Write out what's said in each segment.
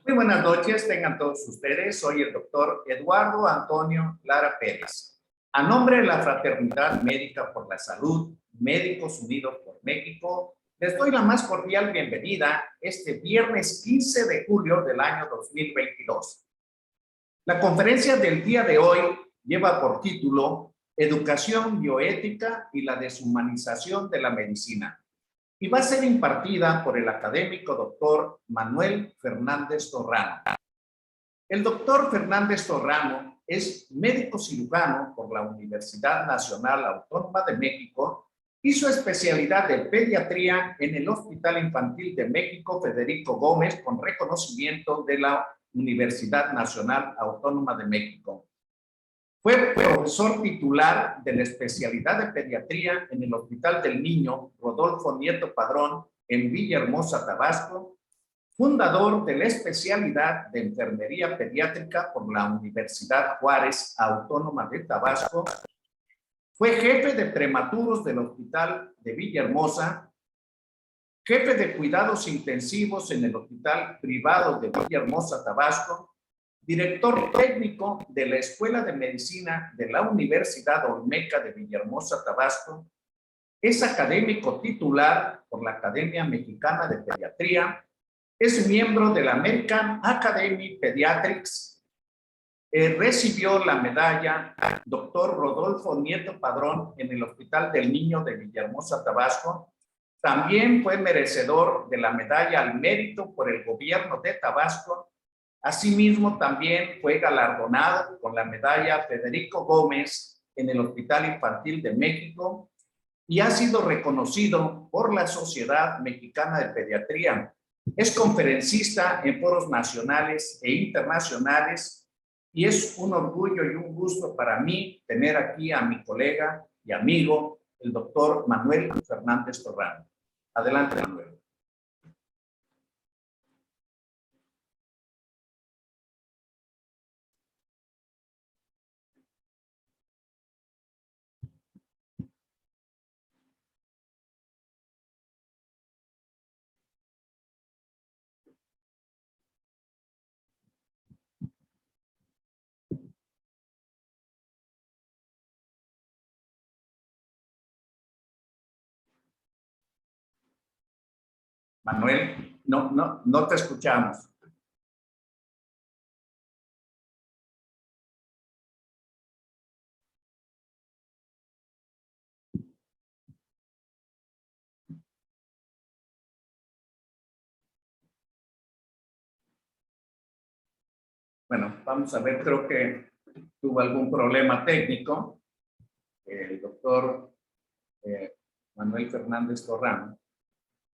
Muy buenas noches, tengan todos ustedes. Soy el doctor Eduardo Antonio Lara Pérez. A nombre de la Fraternidad Médica por la Salud, Médicos Unidos por México, les doy la más cordial bienvenida este viernes 15 de julio del año 2022. La conferencia del día de hoy lleva por título Educación bioética y la deshumanización de la medicina, y va a ser impartida por el académico doctor Manuel Fernández Torrano. El doctor Fernández Torrano es médico cirujano por la Universidad Nacional Autónoma de México y su especialidad de pediatría en el Hospital Infantil de México Federico Gómez, con reconocimiento de la Universidad Nacional Autónoma de México. Fue profesor titular de la especialidad de pediatría en el Hospital del Niño Rodolfo Nieto Padrón en Villahermosa, Tabasco, fundador de la especialidad de enfermería pediátrica por la Universidad Juárez Autónoma de Tabasco, fue jefe de prematuros del Hospital de Villahermosa, jefe de cuidados intensivos en el Hospital Privado de Villahermosa, Tabasco, director técnico de la Escuela de Medicina de la Universidad Olmeca de Villahermosa, Tabasco, es académico titular por la Academia Mexicana de Pediatría, es miembro de la American Academy Pediatrics, recibió la medalla Dr. Rodolfo Nieto Padrón en el Hospital del Niño de Villahermosa, Tabasco. También fue merecedor de la medalla al mérito por el gobierno de Tabasco. Asimismo, también fue galardonado con la medalla Federico Gómez en el Hospital Infantil de México y ha sido reconocido por la Sociedad Mexicana de Pediatría. Es conferencista en foros nacionales e internacionales y es un orgullo y un gusto para mí tener aquí a mi colega y amigo, el doctor Manuel Fernández Torrano. Adelante, Manuel. Manuel, no te escuchamos. Bueno, vamos a ver, creo que tuvo algún problema técnico. El doctor Manuel Fernández Torrano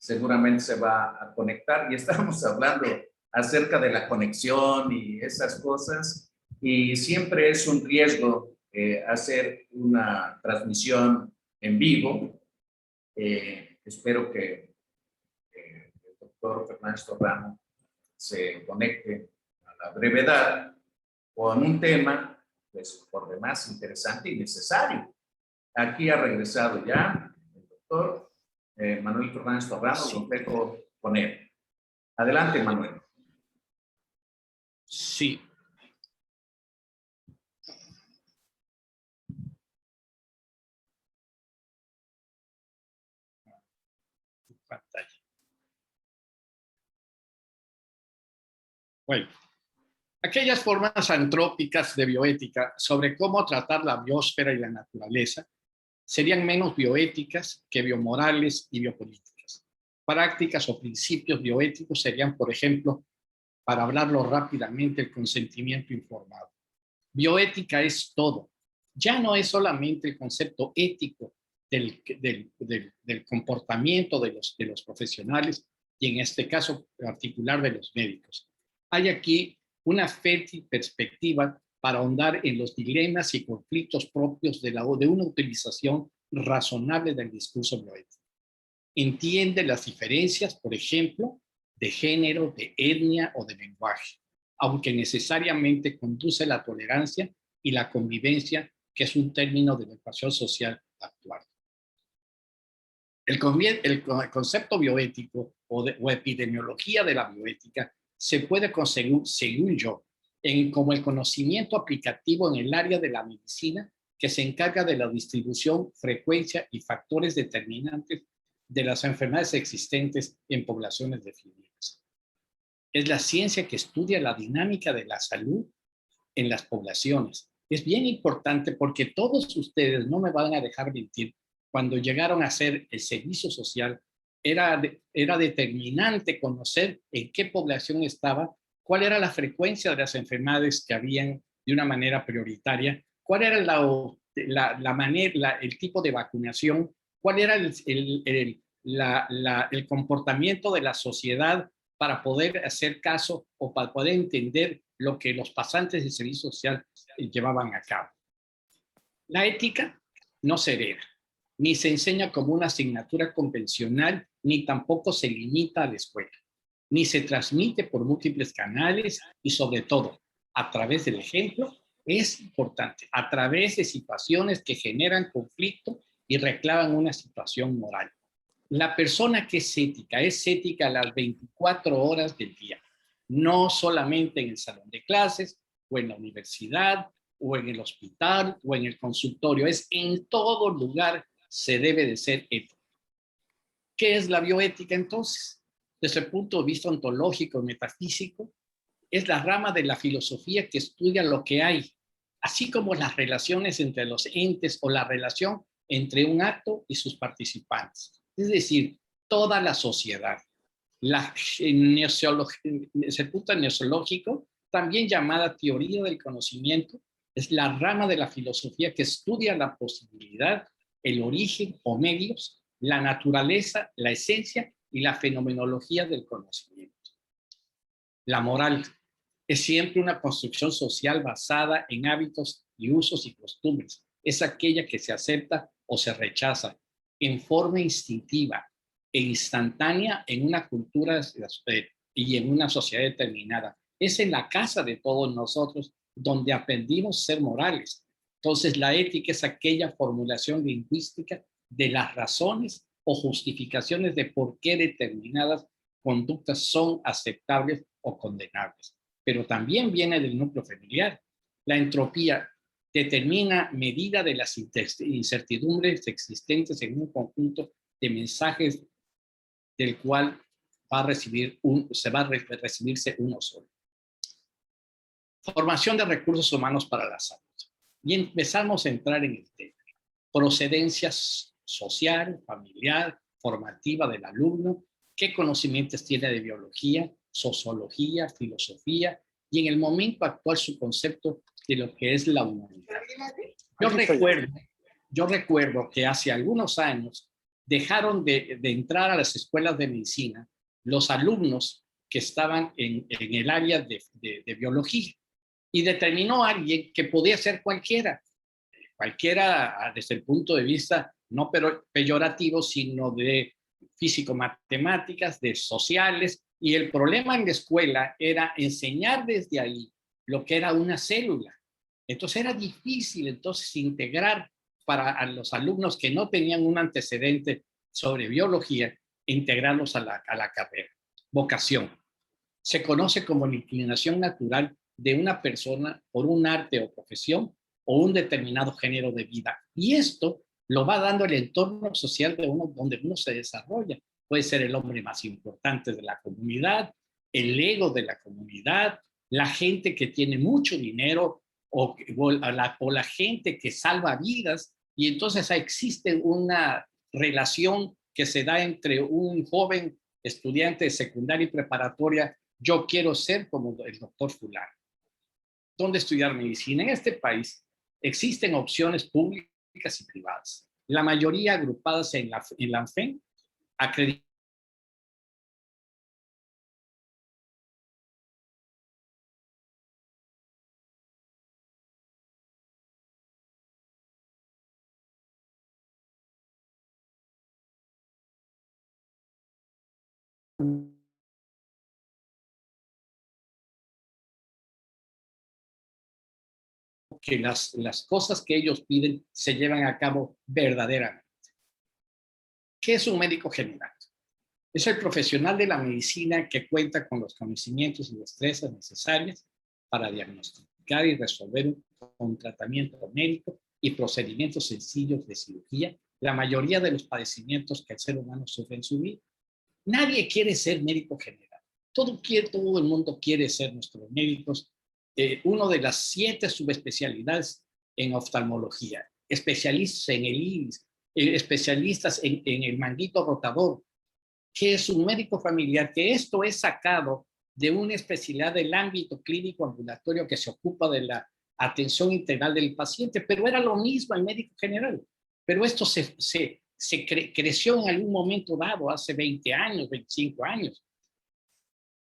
seguramente se va a conectar y estamos hablando acerca de la conexión y esas cosas, y siempre es un riesgo hacer una transmisión en vivo. Espero que el doctor Fernández Torrano se conecte a la brevedad con un tema, pues, por demás interesante y necesario. Aquí ha regresado ya el doctor Manuel Fernández Torrano, sí. Lo dejo con él. Adelante, Manuel. Sí. Pantalla. Bueno, aquellas formas antrópicas de bioética sobre cómo tratar la biosfera y la naturaleza serían menos bioéticas que biomorales y biopolíticas. Prácticas o principios bioéticos serían, por ejemplo, para hablarlo rápidamente, el consentimiento informado. Bioética es todo. Ya no es solamente el concepto ético del comportamiento de los profesionales y en este caso particular de los médicos. Hay aquí una fértil perspectiva para ahondar en los dilemas y conflictos propios de una utilización razonable del discurso bioético. Entiende las diferencias, por ejemplo, de género, de etnia o de lenguaje, aunque necesariamente conduce a la tolerancia y la convivencia, que es un término de la ecuación social actual. El concepto bioético o epidemiología de la bioética se puede conseguir, según yo, como el conocimiento aplicativo en el área de la medicina que se encarga de la distribución, frecuencia y factores determinantes de las enfermedades existentes en poblaciones definidas. Es la ciencia que estudia la dinámica de la salud en las poblaciones. Es bien importante porque todos ustedes no me van a dejar mentir. Cuando llegaron a hacer el servicio social, era determinante conocer en qué población estaba, cuál era la frecuencia de las enfermedades que habían de una manera prioritaria, cuál era el tipo de vacunación, cuál era el comportamiento de la sociedad para poder hacer caso o para poder entender lo que los pasantes del servicio social llevaban a cabo. La ética no se hereda, ni se enseña como una asignatura convencional, ni tampoco se limita a la escuela, ni se transmite por múltiples canales y sobre todo a través del ejemplo, es importante, a través de situaciones que generan conflicto y reclaman una situación moral. La persona que es ética las 24 horas del día, no solamente en el salón de clases o en la universidad o en el hospital o en el consultorio, es en todo lugar se debe de ser ético. ¿Qué es la bioética entonces? Desde el punto de vista ontológico y metafísico, es la rama de la filosofía que estudia lo que hay, así como las relaciones entre los entes o la relación entre un acto y sus participantes. Es decir, toda la sociedad. Ese punto neozoológico, también llamada teoría del conocimiento, es la rama de la filosofía que estudia la posibilidad, el origen o medios, la naturaleza, la esencia y la fenomenología del conocimiento. La moral es siempre una construcción social basada en hábitos y usos y costumbres. Es aquella que se acepta o se rechaza en forma instintiva e instantánea en una cultura y en una sociedad determinada. Es en la casa de todos nosotros donde aprendimos a ser morales. Entonces, la ética es aquella formulación lingüística de las razones o justificaciones de por qué determinadas conductas son aceptables o condenables. Pero también viene del núcleo familiar. La entropía determina medida de las incertidumbres existentes en un conjunto de mensajes del cual se va a recibirse uno solo. Formación de recursos humanos para la salud. Y empezamos a entrar en el tema. Procedencia social, familiar, formativa del alumno, qué conocimientos tiene de biología, sociología, filosofía y en el momento actual su concepto de lo que es la humanidad. Yo recuerdo que hace algunos años dejaron de entrar a las escuelas de medicina los alumnos que estaban en el área de biología y determinó a alguien que podía ser cualquiera desde el punto de vista no peyorativo, sino de físico-matemáticas, de sociales, y el problema en la escuela era enseñar desde ahí lo que era una célula. Entonces era difícil integrar para los alumnos que no tenían un antecedente sobre biología, integrarlos a la carrera. Vocación. Se conoce como la inclinación natural de una persona por un arte o profesión o un determinado género de vida. Y esto lo va dando el entorno social donde uno se desarrolla. Puede ser el hombre más importante de la comunidad, el ego de la comunidad, la gente que tiene mucho dinero o la gente que salva vidas. Y entonces existe una relación que se da entre un joven estudiante de secundaria y preparatoria. Yo quiero ser como el doctor fulano. ¿Dónde estudiar medicina? En este país existen opciones públicas y privadas, la mayoría agrupadas en la ANFEN, acreditadas que las cosas que ellos piden se llevan a cabo verdaderamente. ¿Qué es un médico general? Es el profesional de la medicina que cuenta con los conocimientos y destrezas necesarias para diagnosticar y resolver un tratamiento médico y procedimientos sencillos de cirugía la mayoría de los padecimientos que el ser humano sufre en su vida. Nadie quiere ser médico general. Todo el mundo quiere ser nuestros médicos. Una de las 7 subespecialidades en oftalmología, especialistas en el iris, especialistas en el manguito rotador, que es un médico familiar, que esto es sacado de una especialidad del ámbito clínico ambulatorio que se ocupa de la atención integral del paciente, pero era lo mismo el médico general. Pero esto creció en algún momento dado, hace 20 años, 25 años.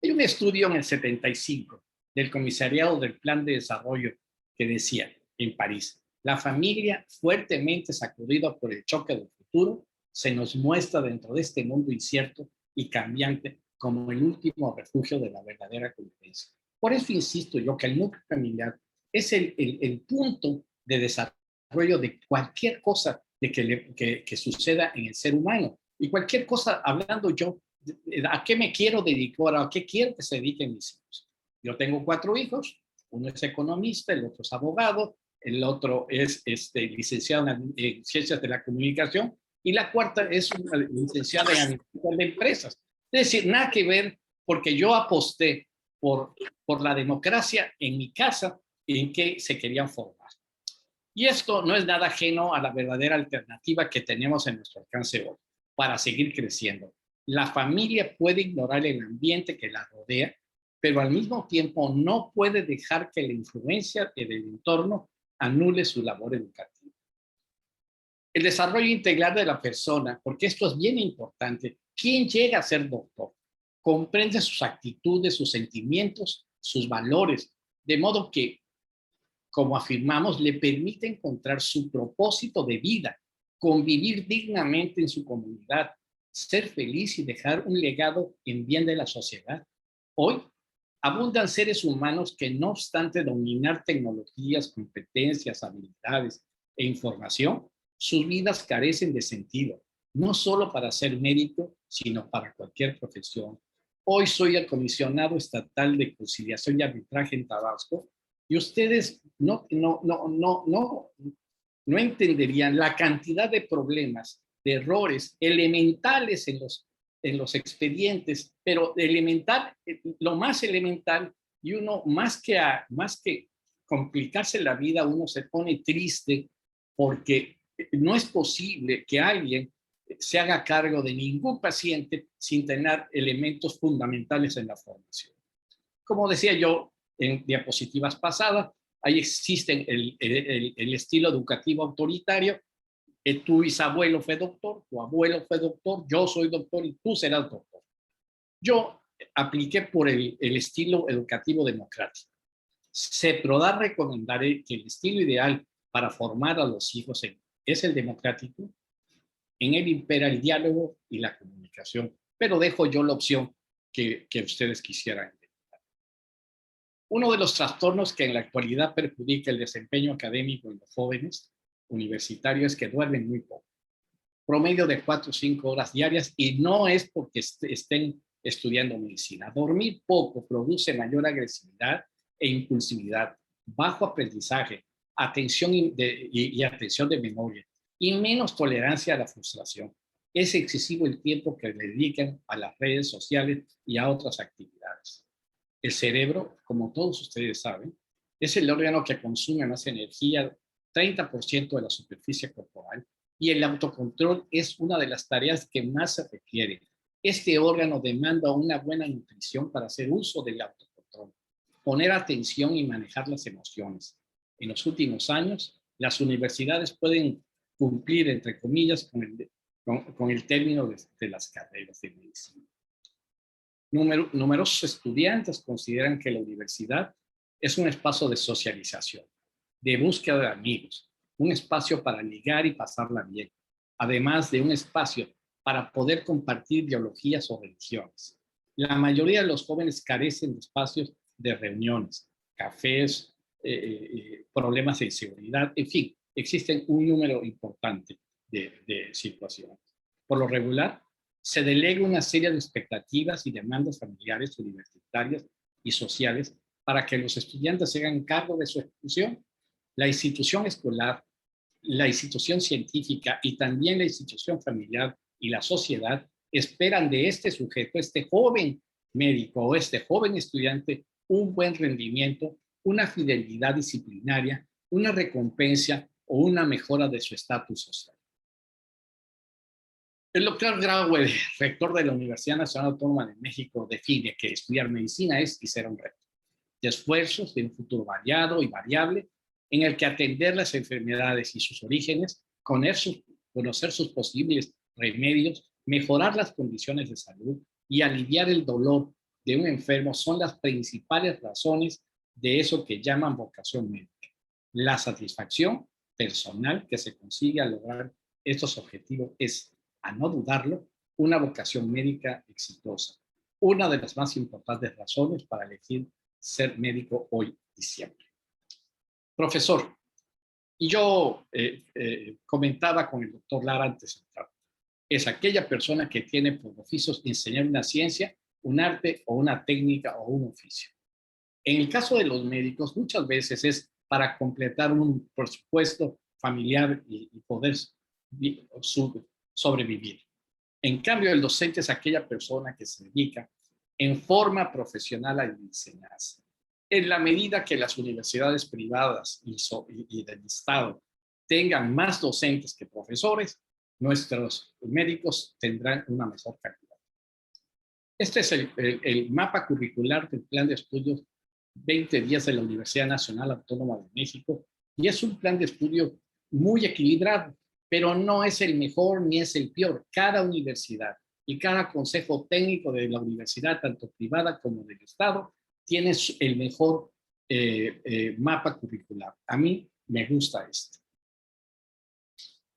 Hay un estudio en el 75 del Comisariado del Plan de Desarrollo que decía, en París, la familia fuertemente sacudida por el choque del futuro se nos muestra dentro de este mundo incierto y cambiante como el último refugio de la verdadera convivencia. Por eso insisto yo que el núcleo familiar es el punto de desarrollo de cualquier cosa que suceda en el ser humano. Y cualquier cosa, hablando yo, ¿a qué me quiero dedicar? ¿A qué quiero que se dediquen mis hijos? Yo tengo 4 hijos, uno es economista, el otro es abogado, el otro es licenciado en Ciencias de la Comunicación y la cuarta es una licenciada en Administración de Empresas. Es decir, nada que ver porque yo aposté por la democracia en mi casa en que se querían formar. Y esto no es nada ajeno a la verdadera alternativa que tenemos en nuestro alcance hoy para seguir creciendo. La familia puede ignorar el ambiente que la rodea, pero al mismo tiempo no puede dejar que la influencia del entorno anule su labor educativa. El desarrollo integral de la persona, porque esto es bien importante, ¿quién llega a ser doctor? Comprende sus actitudes, sus sentimientos, sus valores, de modo que, como afirmamos, le permite encontrar su propósito de vida, convivir dignamente en su comunidad, ser feliz y dejar un legado en bien de la sociedad. Hoy abundan seres humanos que, no obstante dominar tecnologías, competencias, habilidades e información, sus vidas carecen de sentido, no solo para ser médico, sino para cualquier profesión. Hoy soy el comisionado estatal de conciliación y arbitraje en Tabasco y ustedes no entenderían la cantidad de problemas, de errores elementales en los expedientes, pero elemental, lo más elemental, y uno más que complicarse la vida, uno se pone triste porque no es posible que alguien se haga cargo de ningún paciente sin tener elementos fundamentales en la formación. Como decía yo en diapositivas pasadas, ahí existe el estilo educativo autoritario. Tu bisabuelo fue doctor, tu abuelo fue doctor, yo soy doctor y tú serás doctor. Yo apliqué por el estilo educativo democrático. Se podrá recomendar que el estilo ideal para formar a los hijos es el democrático. En él impera el diálogo y la comunicación, pero dejo yo la opción que ustedes quisieran. Uno de los trastornos que en la actualidad perjudica el desempeño académico en los jóvenes universitarios es que duermen muy poco, promedio de 4 o 5 horas diarias, y no es porque estén estudiando medicina. Dormir poco produce mayor agresividad e impulsividad, bajo aprendizaje, atención y atención de memoria, y menos tolerancia a la frustración. Es excesivo el tiempo que le dedican a las redes sociales y a otras actividades. El cerebro, como todos ustedes saben, es el órgano que consume más energía, 30% de la superficie corporal, y el autocontrol es una de las tareas que más se requiere. Este órgano demanda una buena nutrición para hacer uso del autocontrol, poner atención y manejar las emociones. En los últimos años, las universidades pueden cumplir, entre comillas, con el término de las carreras de medicina. Numerosos estudiantes consideran que la universidad es un espacio de socialización, de búsqueda de amigos, un espacio para ligar y pasarla bien, además de un espacio para poder compartir ideologías o religiones. La mayoría de los jóvenes carecen de espacios de reuniones, cafés, problemas de inseguridad, en fin, existen un número importante de situaciones. Por lo regular, se delega una serie de expectativas y demandas familiares, universitarias y sociales para que los estudiantes se hagan cargo de su ejecución. La institución escolar, la institución científica y también la institución familiar y la sociedad esperan de este sujeto, este joven médico o este joven estudiante, un buen rendimiento, una fidelidad disciplinaria, una recompensa o una mejora de su estatus social. El doctor Graue, rector de la Universidad Nacional Autónoma de México, define que estudiar medicina es y será un reto de esfuerzos, de un futuro variado y variable, en el que atender las enfermedades y sus orígenes, conocer sus posibles remedios, mejorar las condiciones de salud y aliviar el dolor de un enfermo son las principales razones de eso que llaman vocación médica. La satisfacción personal que se consigue al lograr estos objetivos es, a no dudarlo, una vocación médica exitosa. Una de las más importantes razones para elegir ser médico hoy y siempre. Profesor, y yo comentaba con el doctor Lara antes de entrar, es aquella persona que tiene por oficio enseñar una ciencia, un arte o una técnica o un oficio. En el caso de los médicos, muchas veces es para completar un presupuesto familiar y poder sobrevivir. En cambio, el docente es aquella persona que se dedica en forma profesional a la enseñanza. En la medida que las universidades privadas y del Estado tengan más docentes que profesores, nuestros médicos tendrán una mejor calidad. Este es el mapa curricular del Plan de Estudios 2010 de la Universidad Nacional Autónoma de México, y es un plan de estudio muy equilibrado, pero no es el mejor ni es el peor. Cada universidad y cada consejo técnico de la universidad, tanto privada como del Estado, tiene el mejor mapa curricular. A mí me gusta este.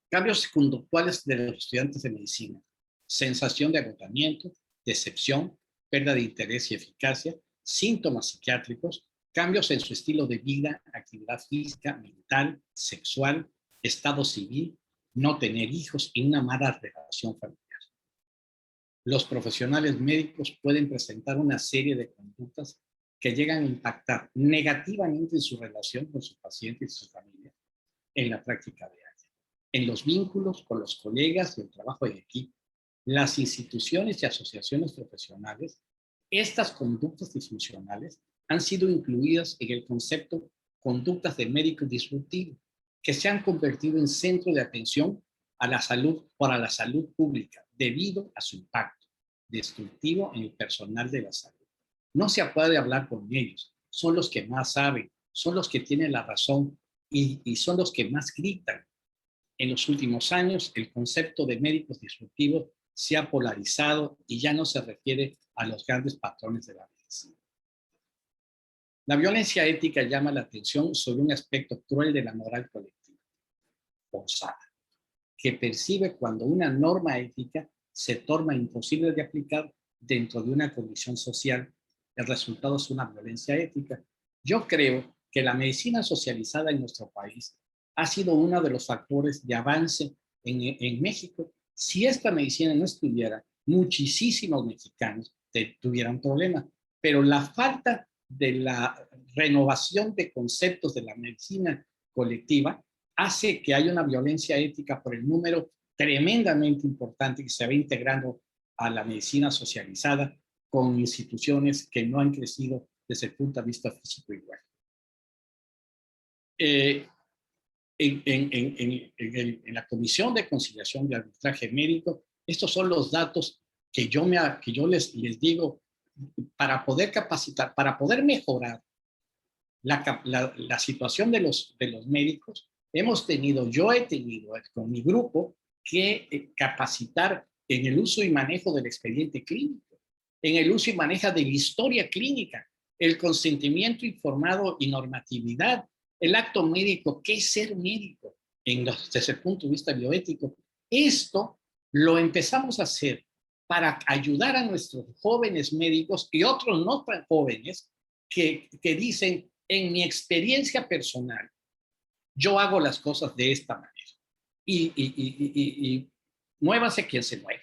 Cambios conductuales de los estudiantes de medicina: sensación de agotamiento, decepción, pérdida de interés y eficacia, síntomas psiquiátricos, cambios en su estilo de vida, actividad física, mental, sexual, estado civil, no tener hijos y una mala relación familiar. Los profesionales médicos pueden presentar una serie de conductas que llegan a impactar negativamente en su relación con su paciente y su familia, en la práctica diaria, en los vínculos con los colegas y el trabajo en equipo, las instituciones y asociaciones profesionales. Estas conductas disfuncionales han sido incluidas en el concepto conductas de médico disruptivo, que se han convertido en centro de atención a la salud para la salud pública debido a su impacto destructivo en el personal de la salud. No se puede hablar con ellos, son los que más saben, son los que tienen la razón y son los que más gritan. En los últimos años, el concepto de médicos disruptivos se ha polarizado y ya no se refiere a los grandes patrones de la medicina. La violencia ética llama la atención sobre un aspecto cruel de la moral colectiva, forzada, que percibe cuando una norma ética se torna imposible de aplicar dentro de una condición social. El resultado es una violencia ética. Yo creo que la medicina socializada en nuestro país ha sido uno de los factores de avance en México. Si esta medicina no estuviera, muchísimos mexicanos tuvieran problemas, pero la falta de la renovación de conceptos de la medicina colectiva hace que haya una violencia ética por el número tremendamente importante que se va integrando a la medicina socializada con instituciones que no han crecido desde el punto de vista físico igual. En la Comisión de Conciliación y Arbitraje Médico, estos son los datos que yo les digo para poder capacitar, para poder mejorar la situación de los médicos. Yo he tenido con mi grupo que capacitar en el uso y manejo del expediente clínico, en el uso y manejo de la historia clínica, el consentimiento informado y normatividad, el acto médico, qué es ser médico desde el punto de vista bioético. Esto lo empezamos a hacer para ayudar a nuestros jóvenes médicos y otros no tan jóvenes que dicen, en mi experiencia personal, yo hago las cosas de esta manera. Y muévase quien se mueva.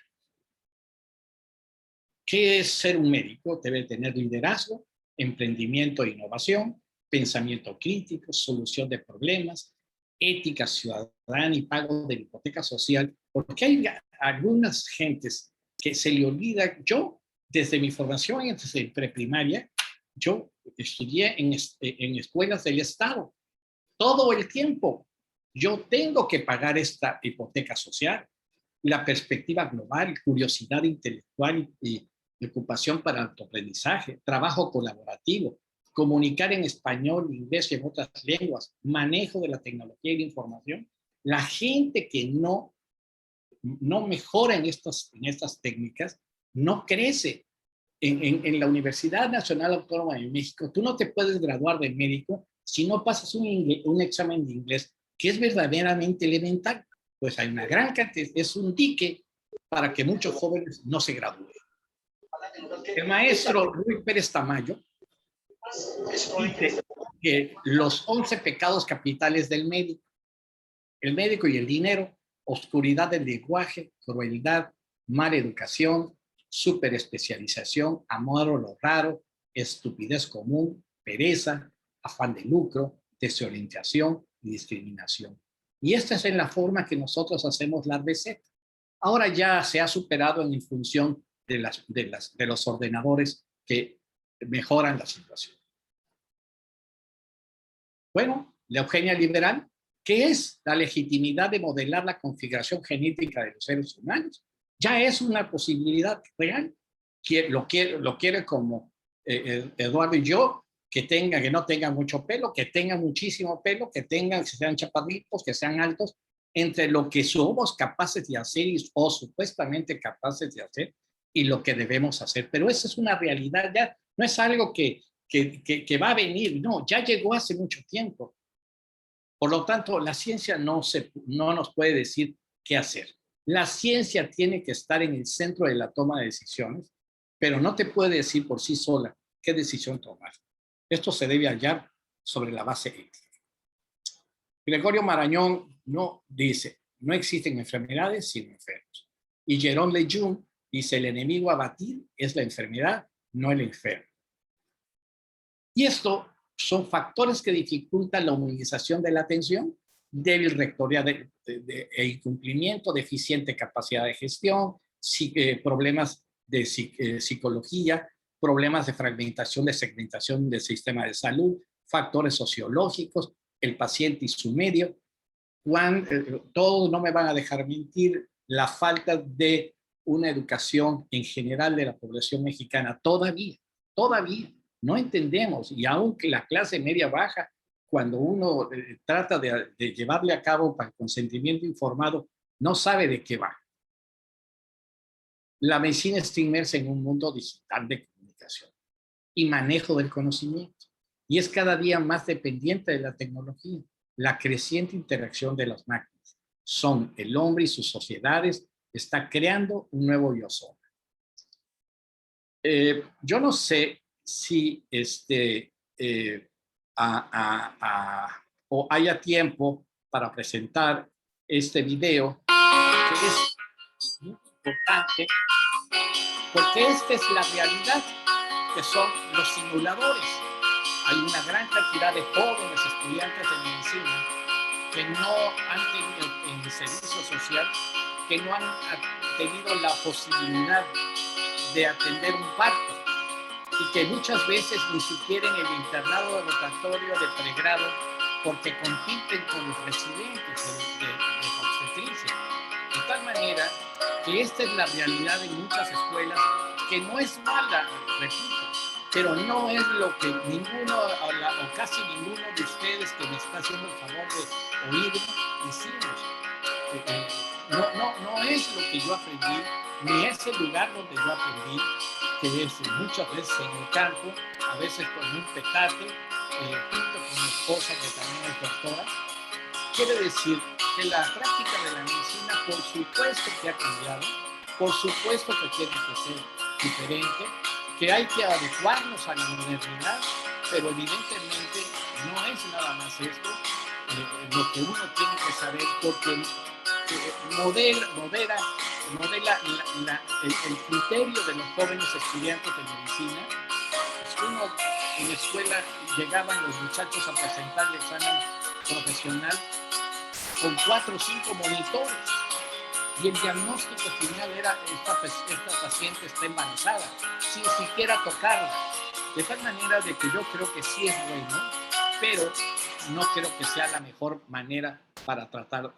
¿Qué es ser un médico? Debe tener liderazgo, emprendimiento e innovación, pensamiento crítico, solución de problemas, ética ciudadana y pago de la hipoteca social, porque hay algunas gentes que se le olvida. Yo, desde mi formación en preprimaria, yo estudié en escuelas del Estado todo el tiempo. Yo tengo que pagar esta hipoteca social. La perspectiva global, curiosidad intelectual y ocupación para autoaprendizaje, trabajo colaborativo, comunicar en español, inglés y en otras lenguas, manejo de la tecnología y la información. La gente que no mejora en estas técnicas no crece. En la Universidad Nacional Autónoma de México, tú no te puedes graduar de médico si no pasas un examen de inglés que es verdaderamente elemental. Pues hay una gran cantidad, es un dique para que muchos jóvenes no se gradúen. El maestro Luis Pérez Tamayo dice que los 11 pecados capitales del médico, el médico y el dinero, oscuridad del lenguaje, crueldad, mala educación, superespecialización, amor a lo raro, estupidez común, pereza, afán de lucro, desorientación y discriminación. Y esta es en la forma que nosotros hacemos la receta. Ahora ya se ha superado en función de los ordenadores que mejoran la situación. Bueno, la eugenia liberal, ¿qué es? La legitimidad de modelar la configuración genética de los seres humanos. Ya es una posibilidad real. Lo quiere como Eduardo y yo, que no tengan mucho pelo, que tengan muchísimo pelo, que sean chaparritos, que sean altos, entre lo que somos capaces de hacer o supuestamente capaces de hacer y lo que debemos hacer. Pero esa es una realidad, ya no es algo que va a venir, no, ya llegó hace mucho tiempo. Por lo tanto, la ciencia no nos puede decir qué hacer. La ciencia tiene que estar en el centro de la toma de decisiones, pero no te puede decir por sí sola qué decisión tomar. Esto se debe hallar sobre la base ética. Gregorio Marañón dice, no existen enfermedades sino enfermos. Y Jérôme Lejeune dice, el enemigo a batir es la enfermedad, no el enfermo. Y esto son factores que dificultan la humanización de la atención, débil rectoría e incumplimiento, deficiente capacidad de gestión, problemas de psicología, problemas de fragmentación, de segmentación del sistema de salud, factores sociológicos, el paciente y su medio. Todos no me van a dejar mentir, la falta de una educación en general de la población mexicana todavía no entendemos, y aunque la clase media baja, cuando uno trata de llevarle a cabo para consentimiento informado, no sabe de qué va. La medicina está inmersa en un mundo digital de comunicación y manejo del conocimiento, y es cada día más dependiente de la tecnología. La creciente interacción de las máquinas son el hombre y sus sociedades está creando un nuevo yo soy. Yo no sé si o haya tiempo para presentar este video, que es muy importante, porque esta es la realidad, que son los simuladores. Hay una gran cantidad de jóvenes estudiantes de medicina que no han tenido en el servicio social, que no han tenido la posibilidad de atender un parto, y que muchas veces ni siquiera en el internado rotatorio de pregrado, porque compiten con los residentes de obstetricia. De tal manera que esta es la realidad en muchas escuelas, que no es mala, repito, pero no es lo que ninguno o casi ninguno de ustedes que me está haciendo el favor de oírme decimos. No es lo que yo aprendí, ni es el lugar donde yo aprendí, que es muchas veces en el campo, a veces con un petate, junto con mi esposa, que también es doctora. Quiere decir que la práctica de la medicina, por supuesto que ha cambiado, por supuesto que tiene que ser diferente, que hay que adecuarnos a la modernidad, pero evidentemente no es nada más esto lo que uno tiene que saber, porque modera el criterio de los jóvenes estudiantes de medicina. Es uno, en la escuela llegaban los muchachos a presentar el examen profesional con 4 o 5 monitores y el diagnóstico final era esta paciente está embarazada, sin siquiera tocarla. De tal manera de que yo creo que sí es bueno, pero no creo que sea la mejor manera para tratar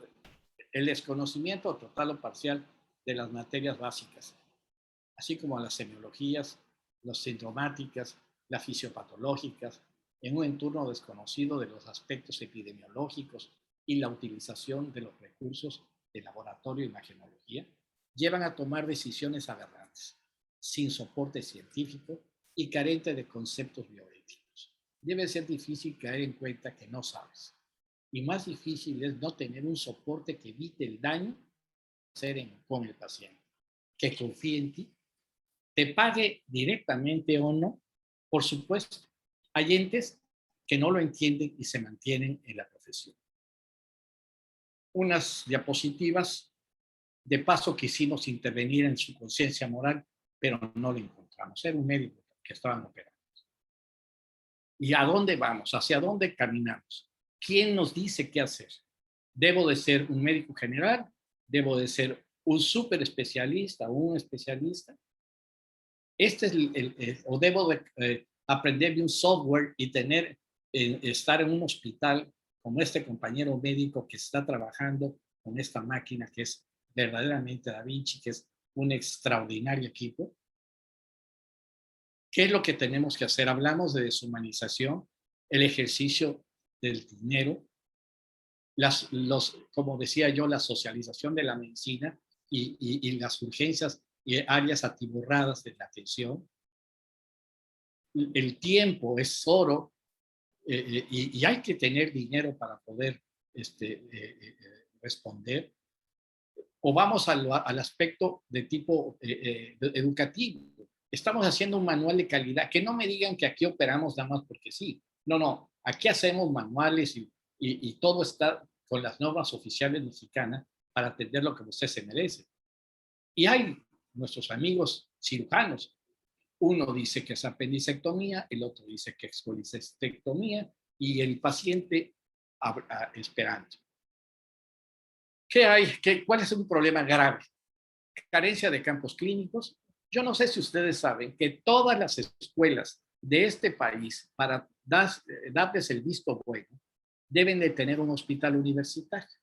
el desconocimiento total o parcial de las materias básicas, así como las semiologías, las sintomáticas, las fisiopatológicas, en un entorno desconocido de los aspectos epidemiológicos y la utilización de los recursos de laboratorio y imagenología, llevan a tomar decisiones aberrantes, sin soporte científico y carente de conceptos bioéticos. Debe ser difícil caer en cuenta que no sabes. Y más difícil es no tener un soporte que evite el daño con el paciente, que confíe en ti, te pague directamente o no, por supuesto. Hay entes que no lo entienden y se mantienen en la profesión. Unas diapositivas, de paso quisimos intervenir en su conciencia moral, pero no lo encontramos. Era un médico que estaban operando. ¿Y a dónde vamos? ¿Hacia dónde caminamos? ¿Quién nos dice qué hacer? ¿Debo de ser un médico general? ¿Debo de ser un súper especialista o un especialista? Este es o debo de aprender de un software y estar en un hospital como este compañero médico que está trabajando con esta máquina que es verdaderamente Da Vinci, que es un extraordinario equipo. ¿Qué es lo que tenemos que hacer? Hablamos de deshumanización, el ejercicio del dinero, como decía yo, la socialización de la medicina y las urgencias y áreas atiborradas de la atención. El tiempo es oro y hay que tener dinero para poder responder. O vamos al aspecto de tipo educativo. Estamos haciendo un manual de calidad. Que no me digan que aquí operamos nada más porque sí. No, no. Aquí hacemos manuales y todo está con las normas oficiales mexicanas para atender lo que usted se merece. Y hay nuestros amigos cirujanos. Uno dice que es apendicectomía, el otro dice que es colicistectomía y el paciente esperando. ¿Qué hay? ¿Cuál es un problema grave? Carencia de campos clínicos. Yo no sé si ustedes saben que todas las escuelas de este país, para darles el visto bueno, deben de tener un hospital universitario.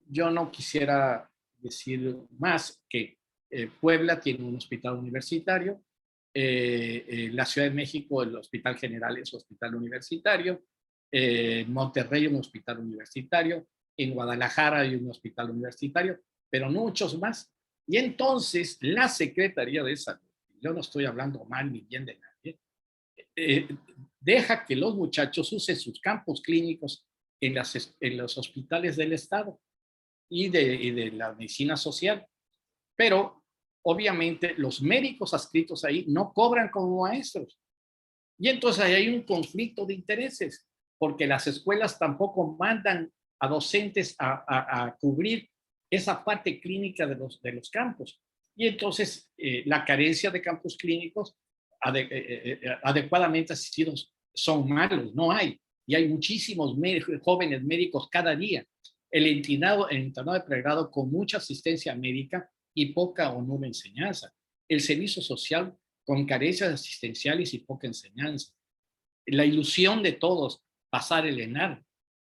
Yo no quisiera decir más que Puebla tiene un hospital universitario, la Ciudad de México, el Hospital General es hospital universitario, Monterrey un hospital universitario, en Guadalajara hay un hospital universitario, pero no muchos más. Y entonces la Secretaría de Salud, yo no estoy hablando mal ni bien de nadie, deja que los muchachos usen sus campos clínicos en los hospitales del Estado y de la medicina social. Pero obviamente los médicos adscritos ahí no cobran como maestros. Y entonces ahí hay un conflicto de intereses, porque las escuelas tampoco mandan a docentes a cubrir esa parte clínica de los campos. Y entonces la carencia de campos clínicos adecuadamente asistidos son malos, no hay. Y hay muchísimos jóvenes médicos cada día. El internado de pregrado con mucha asistencia médica y poca o nula enseñanza. El servicio social con carencias asistenciales y poca enseñanza. La ilusión de todos, pasar el ENAR,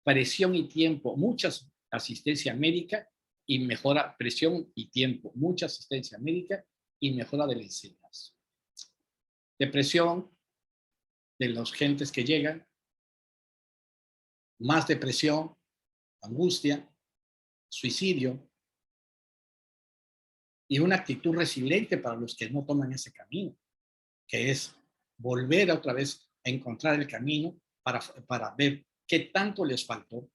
presión y tiempo, mucha asistencia médica y mejora, presión y tiempo, mucha asistencia médica y mejora de la enseñanza. Depresión de los gentes que llegan, más depresión, angustia, suicidio y una actitud resiliente para los que no toman ese camino, que es volver otra vez a encontrar el camino para ver qué tanto les faltó.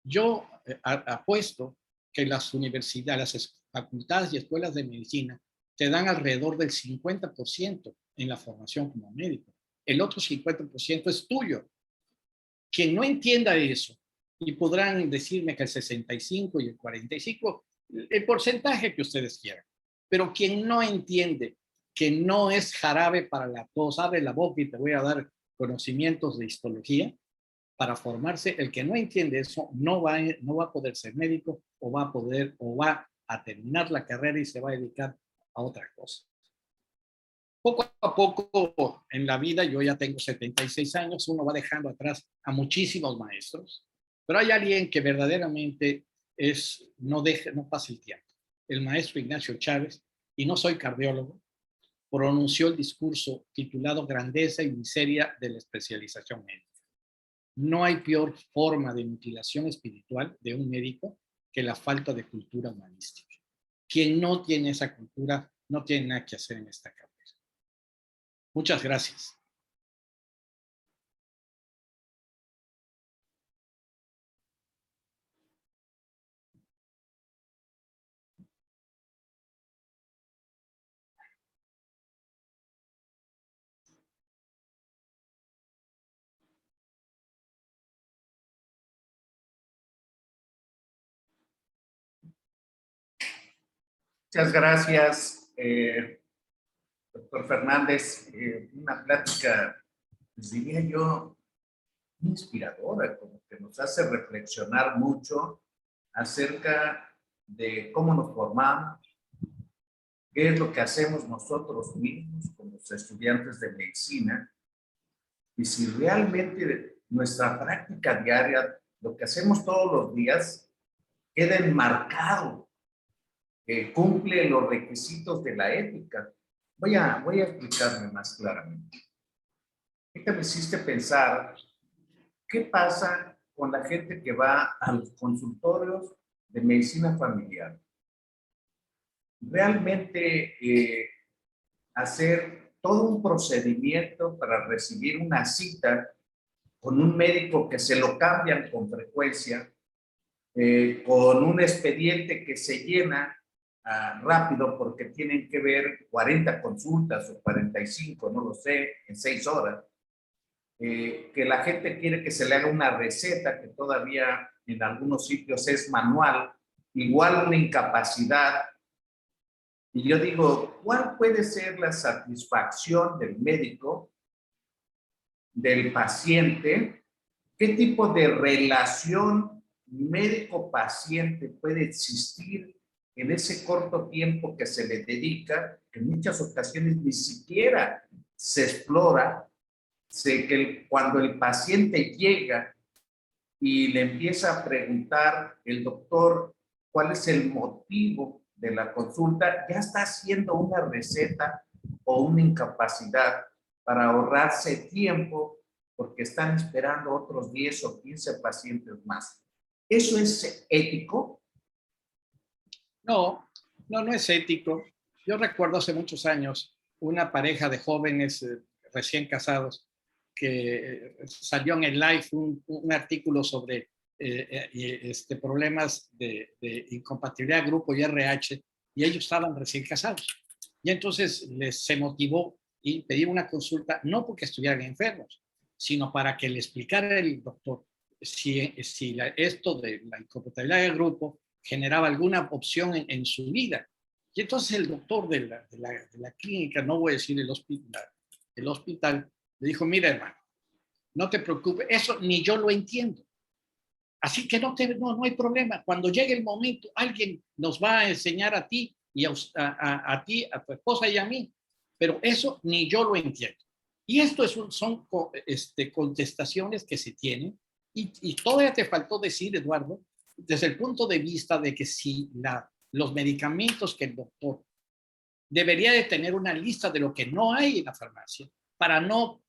Yo apuesto que las universidades, las facultades y escuelas de medicina te dan alrededor del 50% en la formación como médico. El otro 50% es tuyo. Quien no entienda eso, y podrán decirme que el 65 y el 45 el porcentaje que ustedes quieran. Pero quien no entiende que no es jarabe para la tos, abre la boca y te voy a dar conocimientos de histología para formarse. El que no entiende eso no va a poder ser médico o va a terminar la carrera y se va a dedicar a otra cosa. Poco a poco en la vida, yo ya tengo 76 años, uno va dejando atrás a muchísimos maestros, pero hay alguien que verdaderamente no pasa el tiempo. El maestro Ignacio Chávez, y no soy cardiólogo, pronunció el discurso titulado Grandeza y miseria de la especialización médica. No hay peor forma de mutilación espiritual de un médico que la falta de cultura humanística. Quien no tiene esa cultura no tiene nada que hacer en esta carrera. Muchas gracias. Muchas gracias, doctor Fernández. Una plática, pues diría yo, inspiradora, como que nos hace reflexionar mucho acerca de cómo nos formamos, qué es lo que hacemos nosotros mismos como estudiantes de medicina y si realmente nuestra práctica diaria, lo que hacemos todos los días, queda enmarcado, cumple los requisitos de la ética. Voy a explicarme más claramente. Ahorita me hiciste pensar, ¿qué pasa con la gente que va a los consultorios de medicina familiar? Realmente hacer todo un procedimiento para recibir una cita con un médico que se lo cambian con frecuencia, con un expediente que se llena rápido porque tienen que ver 40 consultas o 45, no lo sé, en 6 horas. Que la gente quiere que se le haga una receta que todavía en algunos sitios es manual, igual una incapacidad. Y yo digo, ¿cuál puede ser la satisfacción del médico, del paciente? ¿Qué tipo de relación médico-paciente puede existir en ese corto tiempo que se le dedica, que en muchas ocasiones ni siquiera se explora? Sé que cuando el paciente llega y le empieza a preguntar el doctor cuál es el motivo de la consulta, ya está haciendo una receta o una incapacidad para ahorrarse tiempo porque están esperando otros 10 o 15 pacientes más. ¿Eso es ético? No, no es ético. Yo recuerdo hace muchos años una pareja de jóvenes recién casados que salió en el Life un artículo sobre problemas de incompatibilidad grupo y RH, y ellos estaban recién casados. Y entonces se motivó y pedir una consulta, no porque estuvieran enfermos, sino para que le explicara el doctor si esto de la incompatibilidad del grupo generaba alguna opción en su vida. Y entonces el doctor de la clínica, no voy a decir el hospital, le dijo, mira hermano, no te preocupes, eso ni yo lo entiendo. Así que no hay problema. Cuando llegue el momento, alguien nos va a enseñar a ti y a ti, a tu esposa y a mí. Pero eso ni yo lo entiendo. Y esto son contestaciones que se tienen. Y todavía te faltó decir, Eduardo, desde el punto de vista de que si los medicamentos que el doctor debería de tener una lista de lo que no hay en la farmacia para no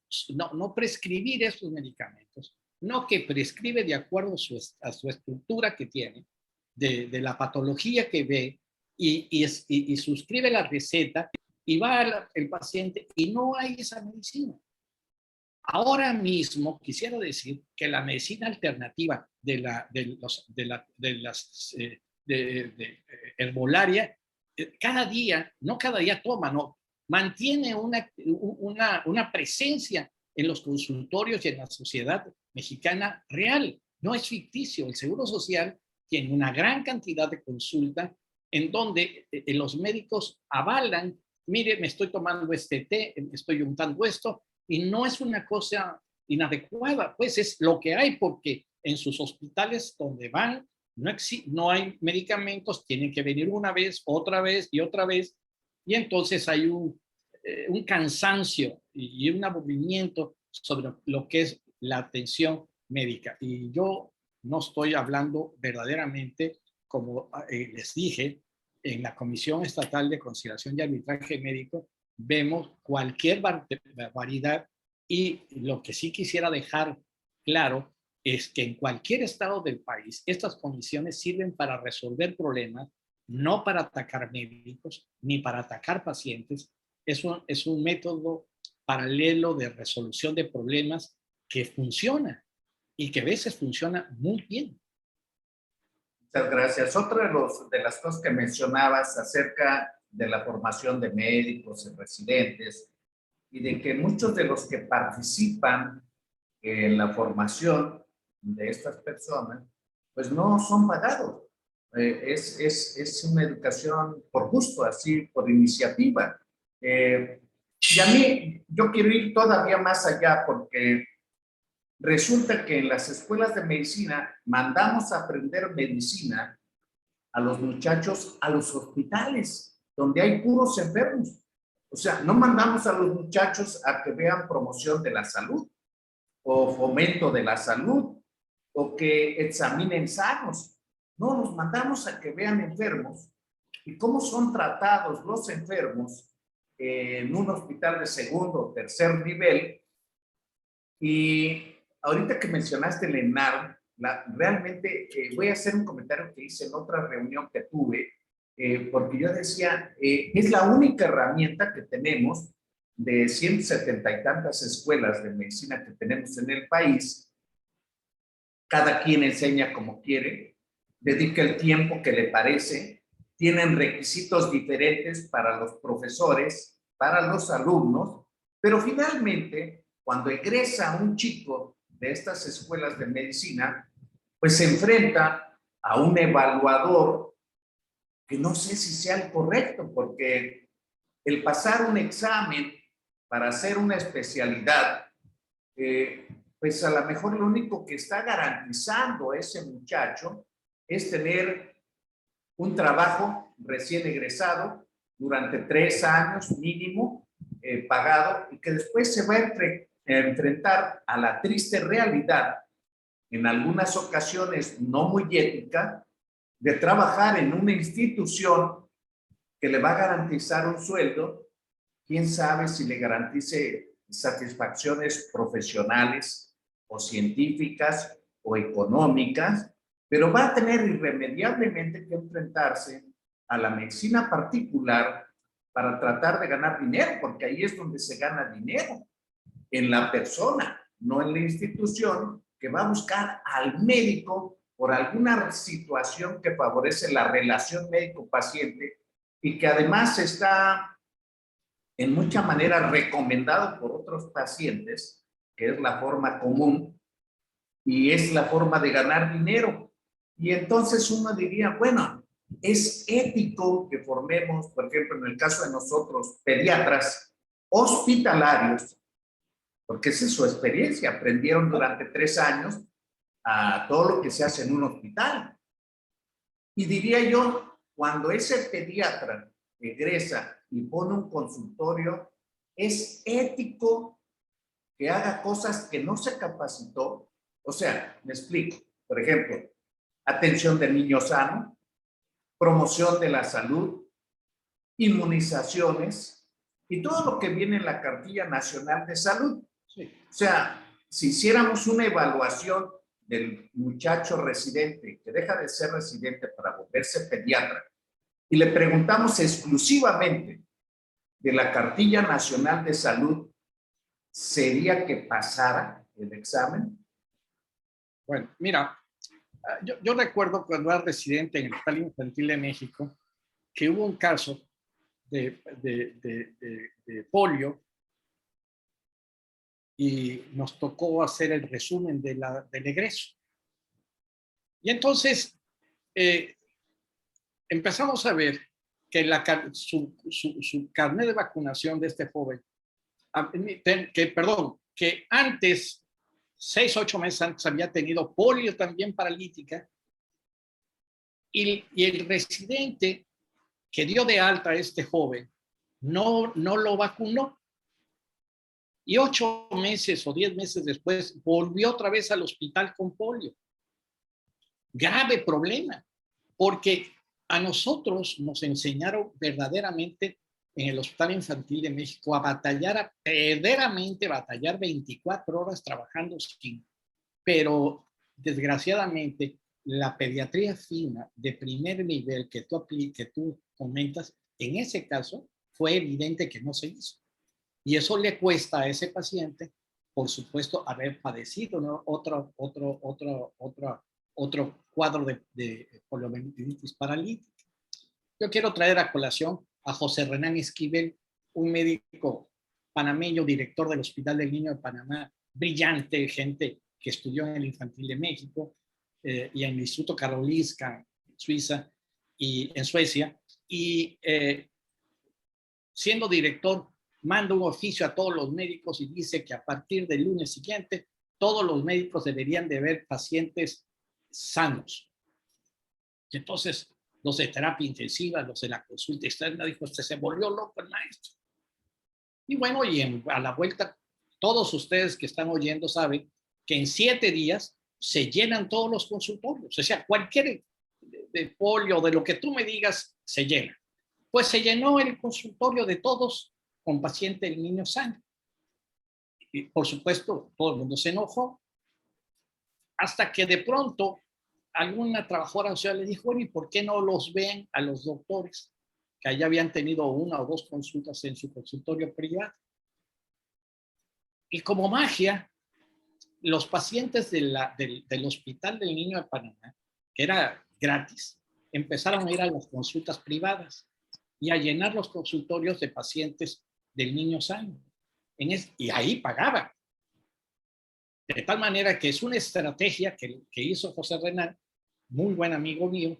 prescribir estos medicamentos, no que prescribe de acuerdo a su estructura que tiene, de la patología que ve y suscribe la receta y va el paciente y no hay esa medicina. Ahora mismo quisiera decir que la medicina alternativa de herbolaria, cada día toma, no, mantiene una presencia en los consultorios y en la sociedad mexicana real. No es ficticio. El Seguro Social tiene una gran cantidad de consulta en donde los médicos avalan, mire, me estoy tomando este té, me estoy untando esto, y no es una cosa inadecuada, pues es lo que hay, porque en sus hospitales donde van no hay medicamentos, tienen que venir una vez, otra vez y otra vez, y entonces hay un cansancio y un aburrimiento sobre lo que es la atención médica. Y yo no estoy hablando verdaderamente, como les dije, en la Comisión Estatal de Conciliación y Arbitraje Médico, vemos cualquier barbaridad, y lo que sí quisiera dejar claro es que en cualquier estado del país estas comisiones sirven para resolver problemas, no para atacar médicos ni para atacar pacientes. Es un método paralelo de resolución de problemas que funciona y que a veces funciona muy bien. Muchas gracias. Otra de las cosas que mencionabas acerca de la formación de médicos y residentes, y de que muchos de los que participan en la formación de estas personas, pues no son pagados. Es una educación por gusto, así, por iniciativa. Y a mí, yo quiero ir todavía más allá, porque resulta que en las escuelas de medicina mandamos a aprender medicina a los muchachos a los hospitales, donde hay puros enfermos. O sea, no mandamos a los muchachos a que vean promoción de la salud o fomento de la salud o que examinen sanos. No, los mandamos a que vean enfermos y cómo son tratados los enfermos en un hospital de segundo o tercer nivel. Y ahorita que mencionaste el ENAR, realmente voy a hacer un comentario que hice en otra reunión que tuve, porque yo decía, es la única herramienta que tenemos de 170 y tantas escuelas de medicina que tenemos en el país. Cada quien enseña como quiere, dedica el tiempo que le parece, tienen requisitos diferentes para los profesores, para los alumnos, pero finalmente, cuando egresa un chico de estas escuelas de medicina, pues se enfrenta a un evaluador que no sé si sea el correcto, porque el pasar un examen para hacer una especialidad, pues a lo mejor lo único que está garantizando a ese muchacho es tener un trabajo recién egresado durante 3 años mínimo, pagado, y que después se va a enfrentar a la triste realidad, en algunas ocasiones no muy ética, de trabajar en una institución que le va a garantizar un sueldo, quién sabe si le garantice satisfacciones profesionales o científicas o económicas, pero va a tener irremediablemente que enfrentarse a la medicina particular para tratar de ganar dinero, porque ahí es donde se gana dinero, en la persona, no en la institución, que va a buscar al médico por alguna situación que favorece la relación médico-paciente y que además está en mucha manera recomendado por otros pacientes, que es la forma común y es la forma de ganar dinero. Y entonces uno diría, bueno, es ético que formemos, por ejemplo, en el caso de nosotros, pediatras hospitalarios, porque esa es su experiencia, aprendieron durante 3 años a todo lo que se hace en un hospital. Y diría yo, cuando ese pediatra egresa y pone un consultorio, es ético que haga cosas que no se capacitó. O sea, me explico. Por ejemplo, atención del niño sano, promoción de la salud, inmunizaciones y todo lo que viene en la Cartilla Nacional de Salud. Sí. O sea, si hiciéramos una evaluación del muchacho residente que deja de ser residente para volverse pediatra y le preguntamos exclusivamente de la Cartilla Nacional de Salud, ¿sería que pasara el examen? Bueno, mira, yo recuerdo cuando era residente en el Hospital Infantil de México que hubo un caso de polio y nos tocó hacer el resumen del egreso. Y entonces empezamos a ver que su carnet de vacunación de este joven, que antes, 6, 8 meses antes, había tenido polio también paralítica, y el residente que dio de alta a este joven no lo vacunó. Y 8 meses o 10 meses después volvió otra vez al hospital con polio. Grave problema, porque a nosotros nos enseñaron verdaderamente en el Hospital Infantil de México a batallar, verdaderamente batallar 24 horas trabajando sin. Pero desgraciadamente la pediatría fina de primer nivel que tú comentas, en ese caso fue evidente que no se hizo. Y eso le cuesta a ese paciente, por supuesto, haber padecido, ¿no?, otro cuadro de poliomielitis paralítica. Yo quiero traer a colación a José Renán Esquivel, un médico panameño, director del Hospital del Niño de Panamá, brillante, gente que estudió en el Infantil de México y en el Instituto Karolinska, Suiza, y en Suecia, y siendo director, manda un oficio a todos los médicos y dice que a partir del lunes siguiente, todos los médicos deberían de ver pacientes sanos. Y entonces, los de terapia intensiva, los de la consulta externa, dijo, usted se volvió loco el maestro. Y bueno, a la vuelta, todos ustedes que están oyendo saben que en 7 días se llenan todos los consultorios. O sea, cualquier de polio, de lo que tú me digas, se llena. Pues se llenó el consultorio de todos con paciente del niño sano. Y por supuesto, todo el mundo se enojó, hasta que de pronto alguna trabajadora social le dijo, bueno, ¿y por qué no los ven a los doctores que allá habían tenido 1 o 2 consultas en su consultorio privado? Y como magia, los pacientes del Hospital del Niño de Panamá, que era gratis, empezaron a ir a las consultas privadas y a llenar los consultorios de pacientes del niño sano. Y ahí pagaban. De tal manera que es una estrategia que hizo José Renán, muy buen amigo mío,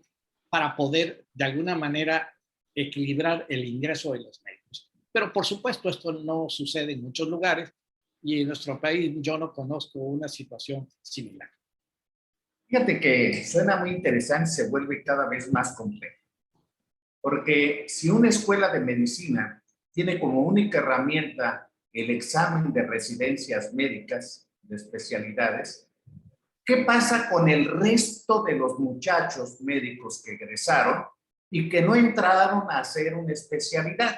para poder de alguna manera equilibrar el ingreso de los médicos. Pero por supuesto esto no sucede en muchos lugares y en nuestro país yo no conozco una situación similar. Fíjate que suena muy interesante, se vuelve cada vez más complejo. Porque si una escuela de medicina tiene como única herramienta el examen de residencias médicas, de especialidades, ¿qué pasa con el resto de los muchachos médicos que egresaron y que no entraron a hacer una especialidad?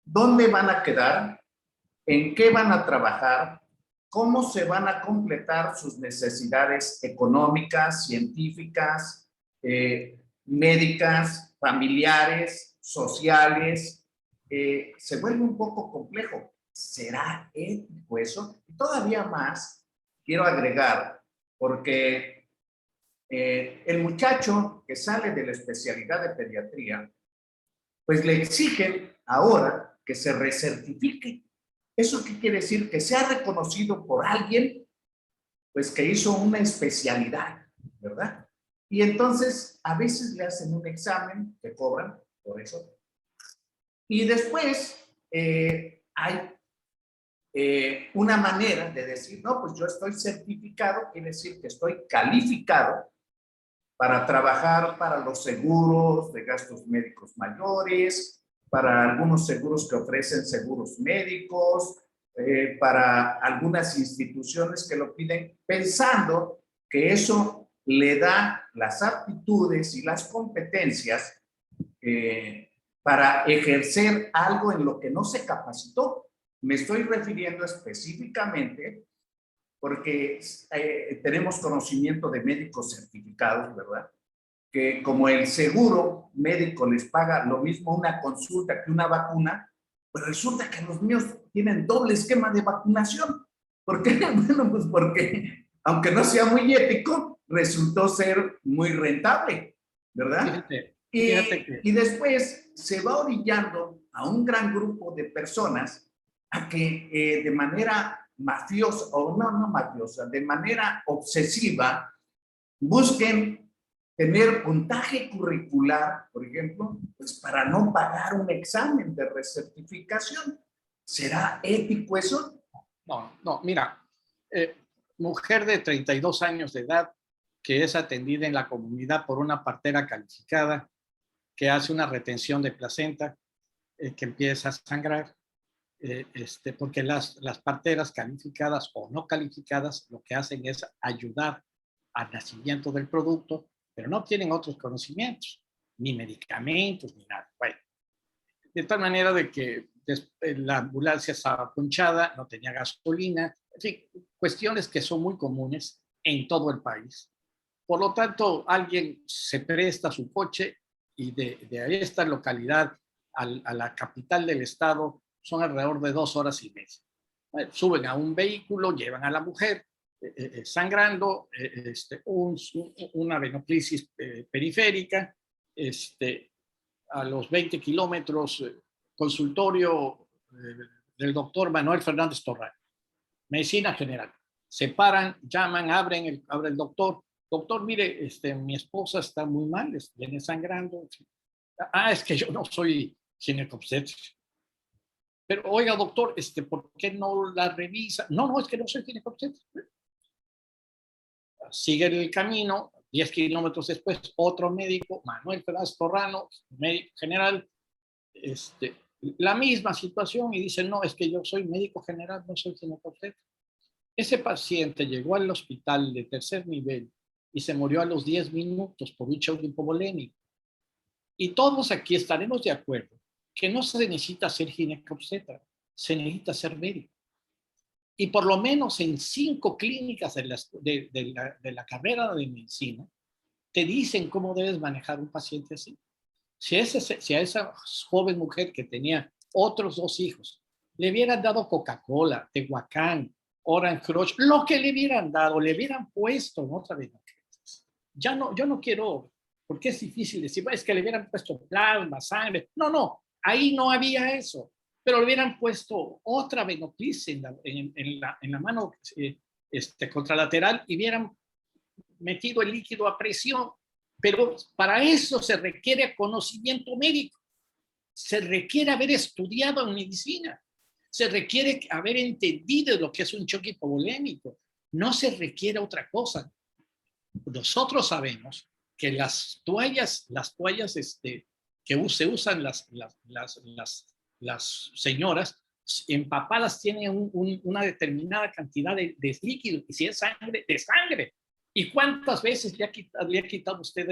¿Dónde van a quedar? ¿En qué van a trabajar? ¿Cómo se van a completar sus necesidades económicas, científicas, médicas, familiares, sociales? Se vuelve un poco complejo. ¿Será ético eso? Y todavía más quiero agregar, porque el muchacho que sale de la especialidad de pediatría, pues le exigen ahora que se recertifique. ¿Eso qué quiere decir? Que sea reconocido por alguien, pues que hizo una especialidad, ¿verdad? Y entonces a veces le hacen un examen, que cobran por eso, y después hay una manera de decir, no, pues yo estoy certificado, quiere decir que estoy calificado para trabajar para los seguros de gastos médicos mayores, para algunos seguros que ofrecen seguros médicos, para algunas instituciones que lo piden, pensando que eso le da las aptitudes y las competencias para ejercer algo en lo que no se capacitó. Me estoy refiriendo específicamente porque tenemos conocimiento de médicos certificados, ¿verdad? Que como el seguro médico les paga lo mismo una consulta que una vacuna, pues resulta que los míos tienen doble esquema de vacunación. ¿Por qué? Bueno, pues porque, aunque no sea muy ético, resultó ser muy rentable, ¿verdad? Fíjate que Y después se va orillando a un gran grupo de personas a que de manera mafiosa, o no mafiosa, de manera obsesiva, busquen tener puntaje curricular, por ejemplo, pues para no pagar un examen de recertificación. ¿Será ético eso? No, no, mira, eh, mujer de 32 años de edad que es atendida en la comunidad por una partera calificada que hace una retención de placenta, que empieza a sangrar, porque las parteras calificadas o no calificadas lo que hacen es ayudar al nacimiento del producto, pero no tienen otros conocimientos, ni medicamentos, ni nada. Bueno, de tal manera de que la ambulancia estaba ponchada, no tenía gasolina, en fin, cuestiones que son muy comunes en todo el país. Por lo tanto, alguien se presta su coche y de esta localidad a la capital del estado son alrededor de 2 horas y media. Bueno, suben a un vehículo, llevan a la mujer sangrando, una venoclisis periférica, a los 20 kilómetros, consultorio del doctor Manuel Fernández Torral, medicina general. Se paran, llaman, abre el doctor. Doctor, mire, mi esposa está muy mal, viene sangrando. Es que yo no soy ginecobstetra. Pero oiga, doctor, ¿por qué no la revisa? No, no, es que no soy ginecobstetra. Sigue el camino, 10 kilómetros después, otro médico, Manuel Fernández Torrano, médico general, la misma situación y dice, no, es que yo soy médico general, no soy ginecobstetra. Ese paciente llegó al hospital de tercer nivel y se murió a los 10 minutos por un shock hipovolémico. Y todos aquí estaremos de acuerdo que no se necesita ser ginecobstetra, se necesita ser médico. Y por lo menos en 5 clínicas de la carrera de medicina te dicen cómo debes manejar un paciente así. Si a esa joven mujer que tenía otros 2 hijos le hubieran dado Coca-Cola, Tehuacán, Orange Crush, lo que le hubieran dado, le hubieran puesto otra vez. Ya no, yo no quiero, porque es difícil decir, es que le hubieran puesto plasma, sangre. No, no, ahí no había eso, pero le hubieran puesto otra venoclisis en la mano contralateral y hubieran metido el líquido a presión. Pero para eso se requiere conocimiento médico, se requiere haber estudiado en medicina, se requiere haber entendido lo que es un choque hipovolémico, no se requiere otra cosa. Nosotros sabemos que las toallas que se usan las señoras empapadas tienen una determinada cantidad de líquido, y si es sangre, de sangre. ¿Y cuántas veces le ha quitado usted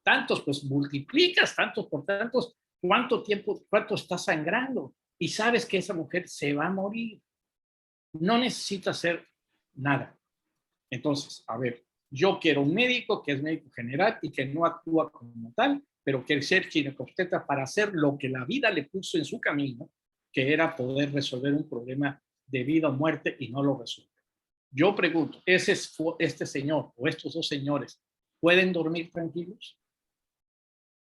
tantos? Pues multiplicas tantos por tantos, cuánto está sangrando, y sabes que esa mujer se va a morir. No necesita hacer nada. Entonces, a ver, yo quiero un médico que es médico general y que no actúa como tal, pero quiere ser ginecobstetra para hacer lo que la vida le puso en su camino, que era poder resolver un problema de vida o muerte, y no lo resuelve. Yo pregunto, ¿este señor o estos 2 señores pueden dormir tranquilos?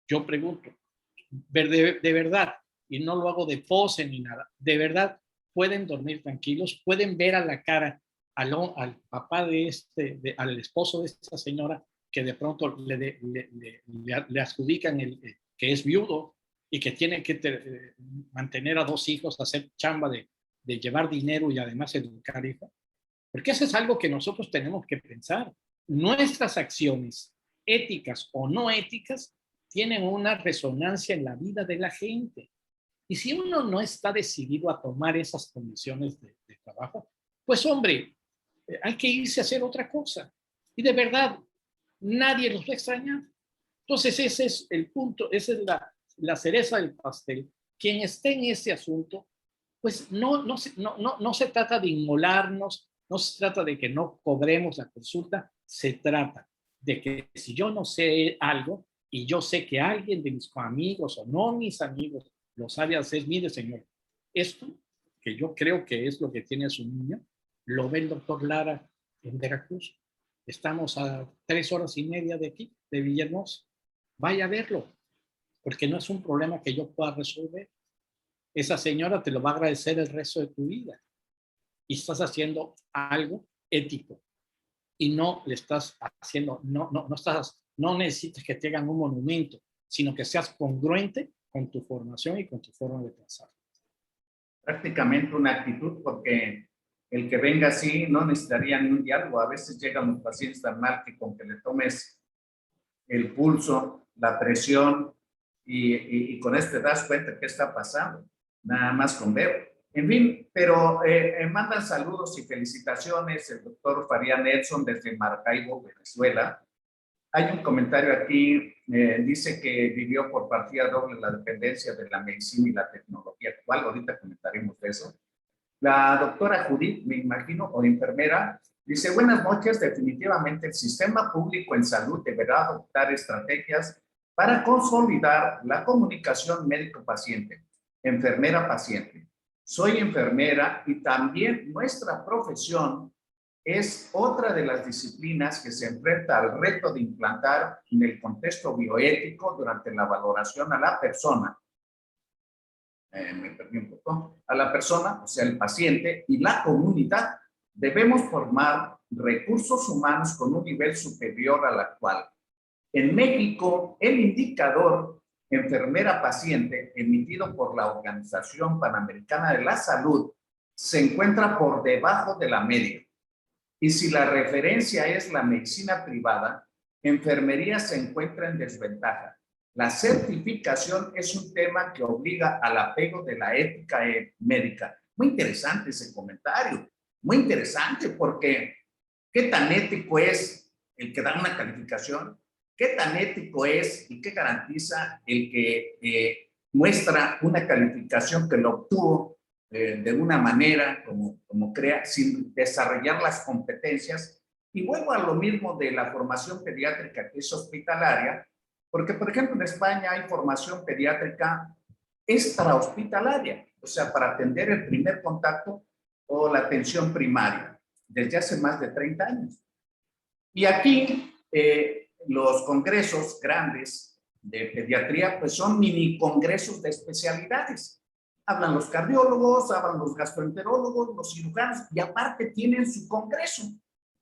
Yo pregunto, de verdad, y no lo hago de pose ni nada, de verdad, ¿pueden dormir tranquilos? ¿Pueden ver a la cara al papá al esposo de esta señora, que de pronto le adjudican que es viudo y que tiene que mantener a 2 hijos, hacer chamba de llevar dinero y además educar hijos? Porque eso es algo que nosotros tenemos que pensar. Nuestras acciones, éticas o no éticas, tienen una resonancia en la vida de la gente. Y si uno no está decidido a tomar esas condiciones de trabajo, pues hombre, hay que irse a hacer otra cosa. Y de verdad, nadie los va a extrañar. Entonces ese es el punto, esa es la cereza del pastel. Quien esté en ese asunto, pues no se trata de inmolarnos, no se trata de que no cobremos la consulta, se trata de que si yo no sé algo y yo sé que alguien de mis amigos o no mis amigos lo sabe hacer, mire señor, esto que yo creo que es lo que tiene su niño, lo ve el doctor Lara en Veracruz. Estamos a 3 horas y media de aquí, de Villahermosa. Vaya a verlo, porque no es un problema que yo pueda resolver. Esa señora te lo va a agradecer el resto de tu vida. Y estás haciendo algo ético. Y no le estás haciendo, no estás No necesitas que te hagan un monumento, sino que seas congruente con tu formación y con tu forma de pensar. Prácticamente una actitud, porque el que venga así no necesitaría ni un diálogo. A veces llegan los pacientes tan mal que con que le tomes el pulso, la presión, y con esto te das cuenta qué está pasando, nada más con ver. En fin, pero mandan saludos y felicitaciones el doctor Faría Nelson desde Maracaibo, Venezuela. Hay un comentario aquí, dice que vivió por partida doble la dependencia de la medicina y la tecnología actual. Ahorita comentaremos de eso. La doctora Judith, me imagino, o enfermera, dice: buenas noches, definitivamente el sistema público en salud deberá adoptar estrategias para consolidar la comunicación médico-paciente, enfermera-paciente. Soy enfermera y también nuestra profesión es otra de las disciplinas que se enfrenta al reto de implantar en el contexto bioético durante la valoración a la persona. Me perdí un poco. A la persona, o sea, el paciente y la comunidad. Debemos formar recursos humanos con un nivel superior al actual. En México, el indicador enfermera-paciente emitido por la Organización Panamericana de la Salud se encuentra por debajo de la media. Y si la referencia es la medicina privada, enfermería se encuentra en desventaja. La certificación es un tema que obliga al apego de la ética médica. Muy interesante ese comentario, muy interesante, porque ¿qué tan ético es el que da una calificación? ¿Qué tan ético es y qué garantiza el que muestra una calificación que lo obtuvo de una manera como crea, sin desarrollar las competencias? Y vuelvo a lo mismo de la formación pediátrica, que es hospitalaria, porque, por ejemplo, en España hay formación pediátrica extrahospitalaria, o sea, para atender el primer contacto o la atención primaria, desde hace más de 30 años. Y aquí los congresos grandes de pediatría, pues son mini congresos de especialidades. Hablan los cardiólogos, hablan los gastroenterólogos, los cirujanos, y aparte tienen su congreso.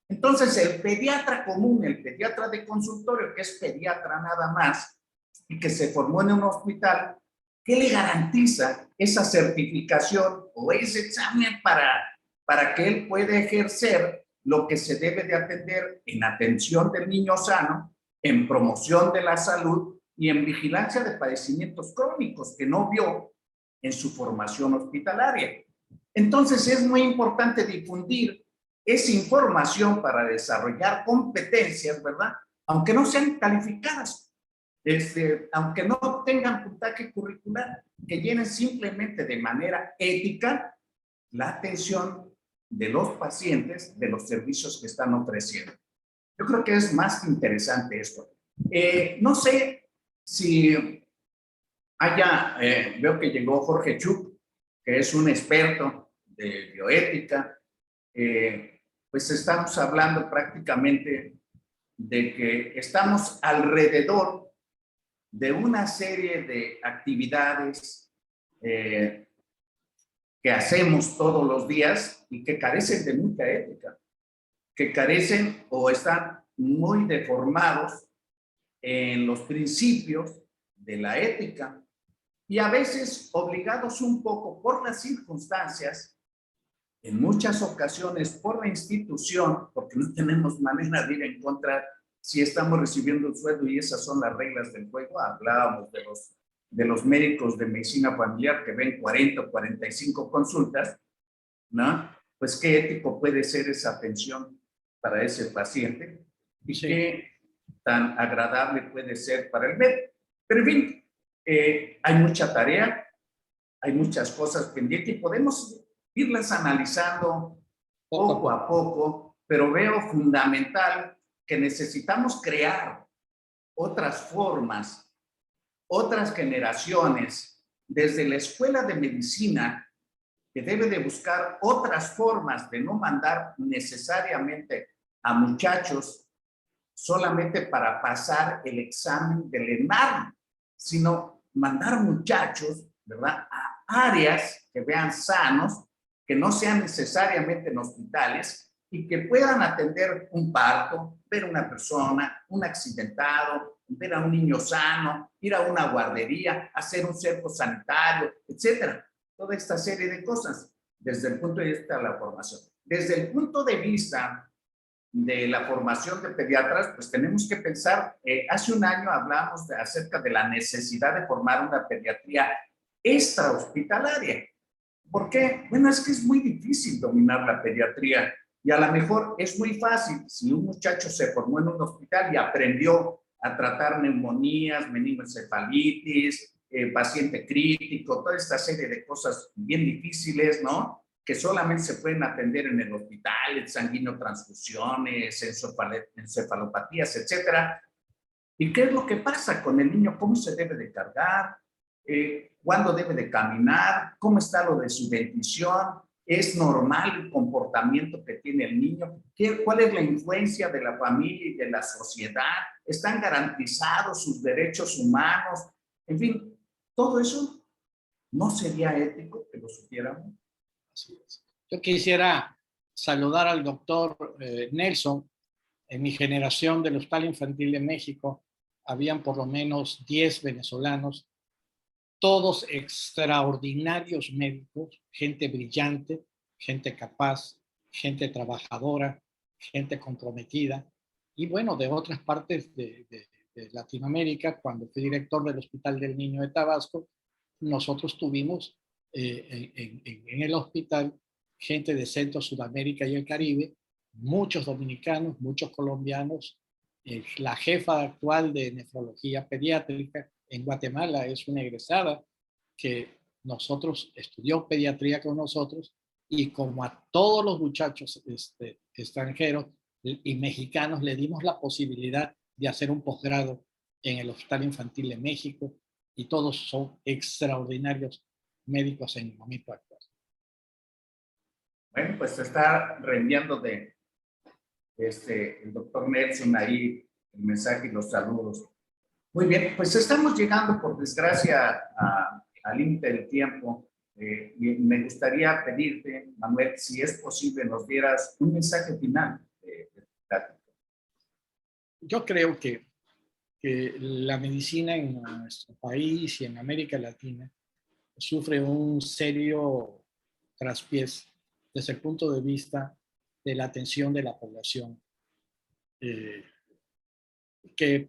Entonces, el pediatra común, el pediatra de consultorio, que es pediatra nada más, y que se formó en un hospital, ¿qué le garantiza esa certificación o ese examen para que él pueda ejercer lo que se debe de atender en atención del niño sano, en promoción de la salud y en vigilancia de padecimientos crónicos que no vio en su formación hospitalaria? Entonces, es muy importante difundir esa información para desarrollar competencias, ¿verdad? Aunque no sean calificadas, aunque no tengan puntaje curricular, que llenen simplemente de manera ética la atención de los pacientes, de los servicios que están ofreciendo. Yo creo que es más que interesante esto. No sé si veo que llegó Jorge Chuk, que es un experto de bioética. Pues estamos hablando prácticamente de que estamos alrededor de una serie de actividades que hacemos todos los días y que carecen de mucha ética, que carecen o están muy deformados en los principios de la ética y a veces obligados un poco por las circunstancias, en muchas ocasiones por la institución, porque no tenemos manera de ir en contra si estamos recibiendo un sueldo y esas son las reglas del juego. Hablábamos de los médicos de medicina familiar que ven 40 o 45 consultas, ¿no? Pues qué ético puede ser esa atención para ese paciente y sí, qué tan agradable puede ser para el médico. Pero en fin, hay mucha tarea, hay muchas cosas pendientes y podemos irlas analizando poco a poco, pero veo fundamental que necesitamos crear otras formas, otras generaciones, desde la escuela de medicina, que debe de buscar otras formas de no mandar necesariamente a muchachos solamente para pasar el examen del ENARM, sino mandar muchachos, ¿verdad?, a áreas que vean sanos, que no sean necesariamente en hospitales, y que puedan atender un parto, ver a una persona, un accidentado, ver a un niño sano, ir a una guardería, hacer un cerco sanitario, etcétera. Toda esta serie de cosas desde el punto de vista de la formación. Desde el punto de vista de la formación de pediatras, pues tenemos que pensar, hace un año hablamos acerca de la necesidad de formar una pediatría extrahospitalaria. ¿Por qué? Bueno, es que es muy difícil dominar la pediatría y a lo mejor es muy fácil si un muchacho se formó en un hospital y aprendió a tratar neumonías, meningoencefalitis, paciente crítico, toda esta serie de cosas bien difíciles, ¿no? Que solamente se pueden atender en el hospital, sanguinotransfusiones, encefalopatías, etcétera. ¿Y qué es lo que pasa con el niño? ¿Cómo se debe de cargar? ¿Cuándo debe de caminar? ¿Cómo está lo de su dentición? ¿Es normal el comportamiento que tiene el niño? ¿Cuál es la influencia de la familia y de la sociedad? ¿Están garantizados sus derechos humanos? En fin, todo eso no sería ético que lo supiéramos. Así es. Yo quisiera saludar al doctor Nelson. En mi generación del Hospital Infantil de México habían por lo menos 10 venezolanos, todos extraordinarios médicos, gente brillante, gente capaz, gente trabajadora, gente comprometida. Y bueno, de otras partes de Latinoamérica, cuando fui director del Hospital del Niño de Tabasco, nosotros tuvimos en el hospital gente de Centro, Sudamérica y el Caribe, muchos dominicanos, muchos colombianos. La jefa actual de nefrología pediátrica en Guatemala es una egresada que nosotros estudió pediatría con nosotros, y como a todos los muchachos extranjeros y mexicanos le dimos la posibilidad de hacer un posgrado en el Hospital Infantil de México, y todos son extraordinarios médicos en el momento actual. Bueno, pues se está reenviando de el doctor Nelson ahí el mensaje y los saludos. Muy bien, pues estamos llegando por desgracia al límite del tiempo. Y me gustaría pedirte, Manuel, si es posible, nos dieras un mensaje final. Yo creo que la medicina en nuestro país y en América Latina sufre un serio traspiés desde el punto de vista de la atención de la población, porque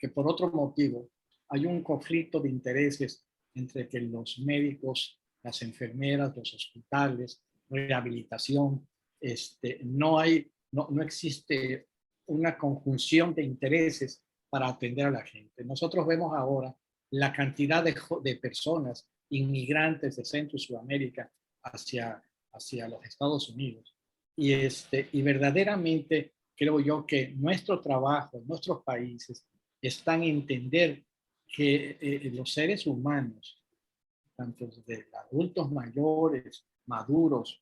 por otro motivo hay un conflicto de intereses entre que los médicos, las enfermeras, los hospitales, rehabilitación, no existe una conjunción de intereses para atender a la gente. Nosotros vemos ahora la cantidad de personas inmigrantes de Centro y Sudamérica hacia los Estados Unidos. Y verdaderamente creo yo que nuestro trabajo en nuestros países está en entender que los seres humanos, tanto de adultos mayores, maduros,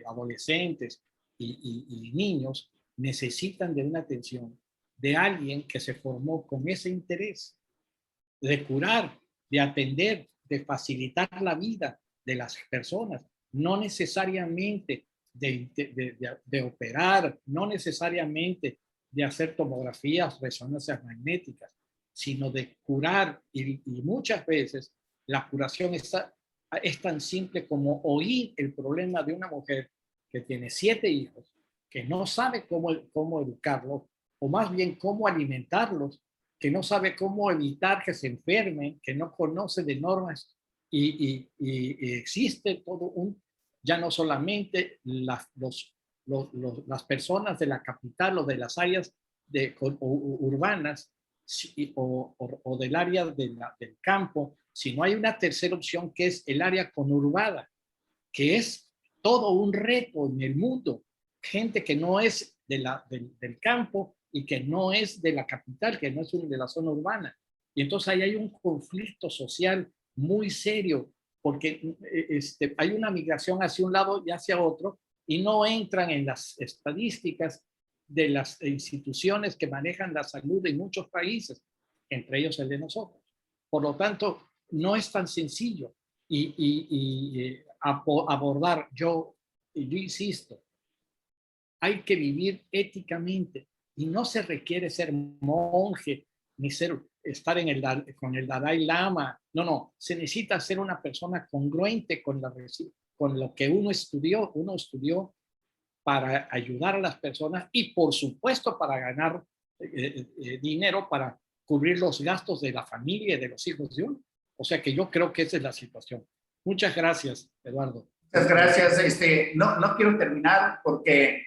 adolescentes y niños, necesitan de una atención de alguien que se formó con ese interés de curar, de atender, de facilitar la vida de las personas, no necesariamente de operar, no necesariamente de hacer tomografías, resonancias magnéticas, sino de curar. Y muchas veces la curación es tan simple como oír el problema de una mujer que tiene 7 hijos, que no sabe cómo educarlos, o más bien cómo alimentarlos, que no sabe cómo evitar que se enfermen, que no conoce de normas, y existe todo ya no solamente las personas de la capital o de las áreas urbanas o del área del campo, sino hay una tercera opción que es el área conurbada, que es todo un reto en el mundo. Gente que no es del campo y que no es de la capital, que no es de la zona urbana. Y entonces ahí hay un conflicto social muy serio, porque hay una migración hacia un lado y hacia otro, y no entran en las estadísticas de las instituciones que manejan la salud en muchos países, entre ellos el de nosotros. Por lo tanto, no es tan sencillo abordar. Yo insisto, hay que vivir éticamente y no se requiere ser monje ni estar con el Dalai Lama. No, no, se necesita ser una persona congruente con lo que uno estudió. Uno estudió para ayudar a las personas y, por supuesto, para ganar dinero para cubrir los gastos de la familia y de los hijos de uno. O sea que yo creo que esa es la situación. Muchas gracias, Eduardo. Muchas gracias. No quiero terminar porque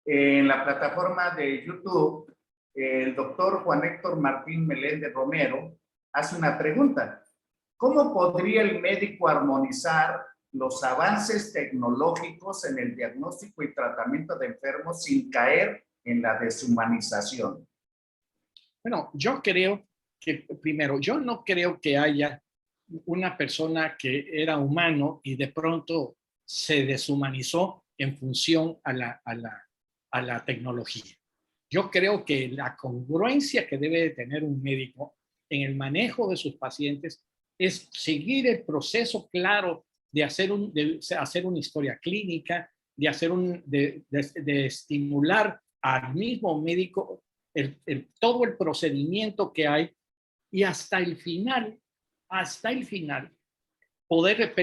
en la plataforma de YouTube, el doctor Juan Héctor Martín Meléndez Romero hace una pregunta. ¿Cómo podría el médico armonizar los avances tecnológicos en el diagnóstico y tratamiento de enfermos sin caer en la deshumanización? Bueno, yo creo que, primero, yo no creo que haya una persona que era humano y de pronto se deshumanizó en función a la tecnología. Yo creo que la congruencia que debe de tener un médico en el manejo de sus pacientes es seguir el proceso claro de hacer una historia clínica, de estimular al mismo médico todo el procedimiento que hay y hasta el final, poder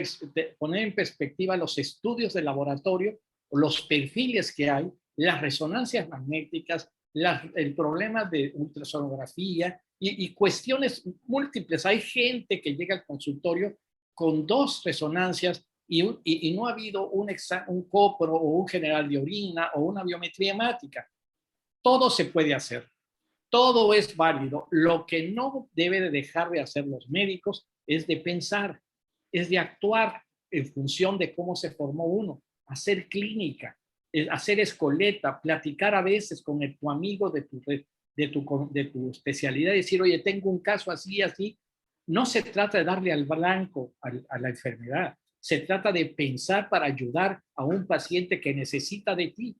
poner en perspectiva los estudios de laboratorio, los perfiles que hay, las resonancias magnéticas, el problema de ultrasonografía y cuestiones múltiples. Hay gente que llega al consultorio con 2 resonancias y no ha habido un copro o un general de orina o una biometría hemática. Todo se puede hacer. Todo es válido. Lo que no debe de dejar de hacer los médicos es de pensar, es de actuar en función de cómo se formó uno, hacer clínica, hacer escoleta, platicar a veces con tu amigo de tu especialidad y decir, oye, tengo un caso así, así. No se trata de darle al blanco a la enfermedad, se trata de pensar para ayudar a un paciente que necesita de ti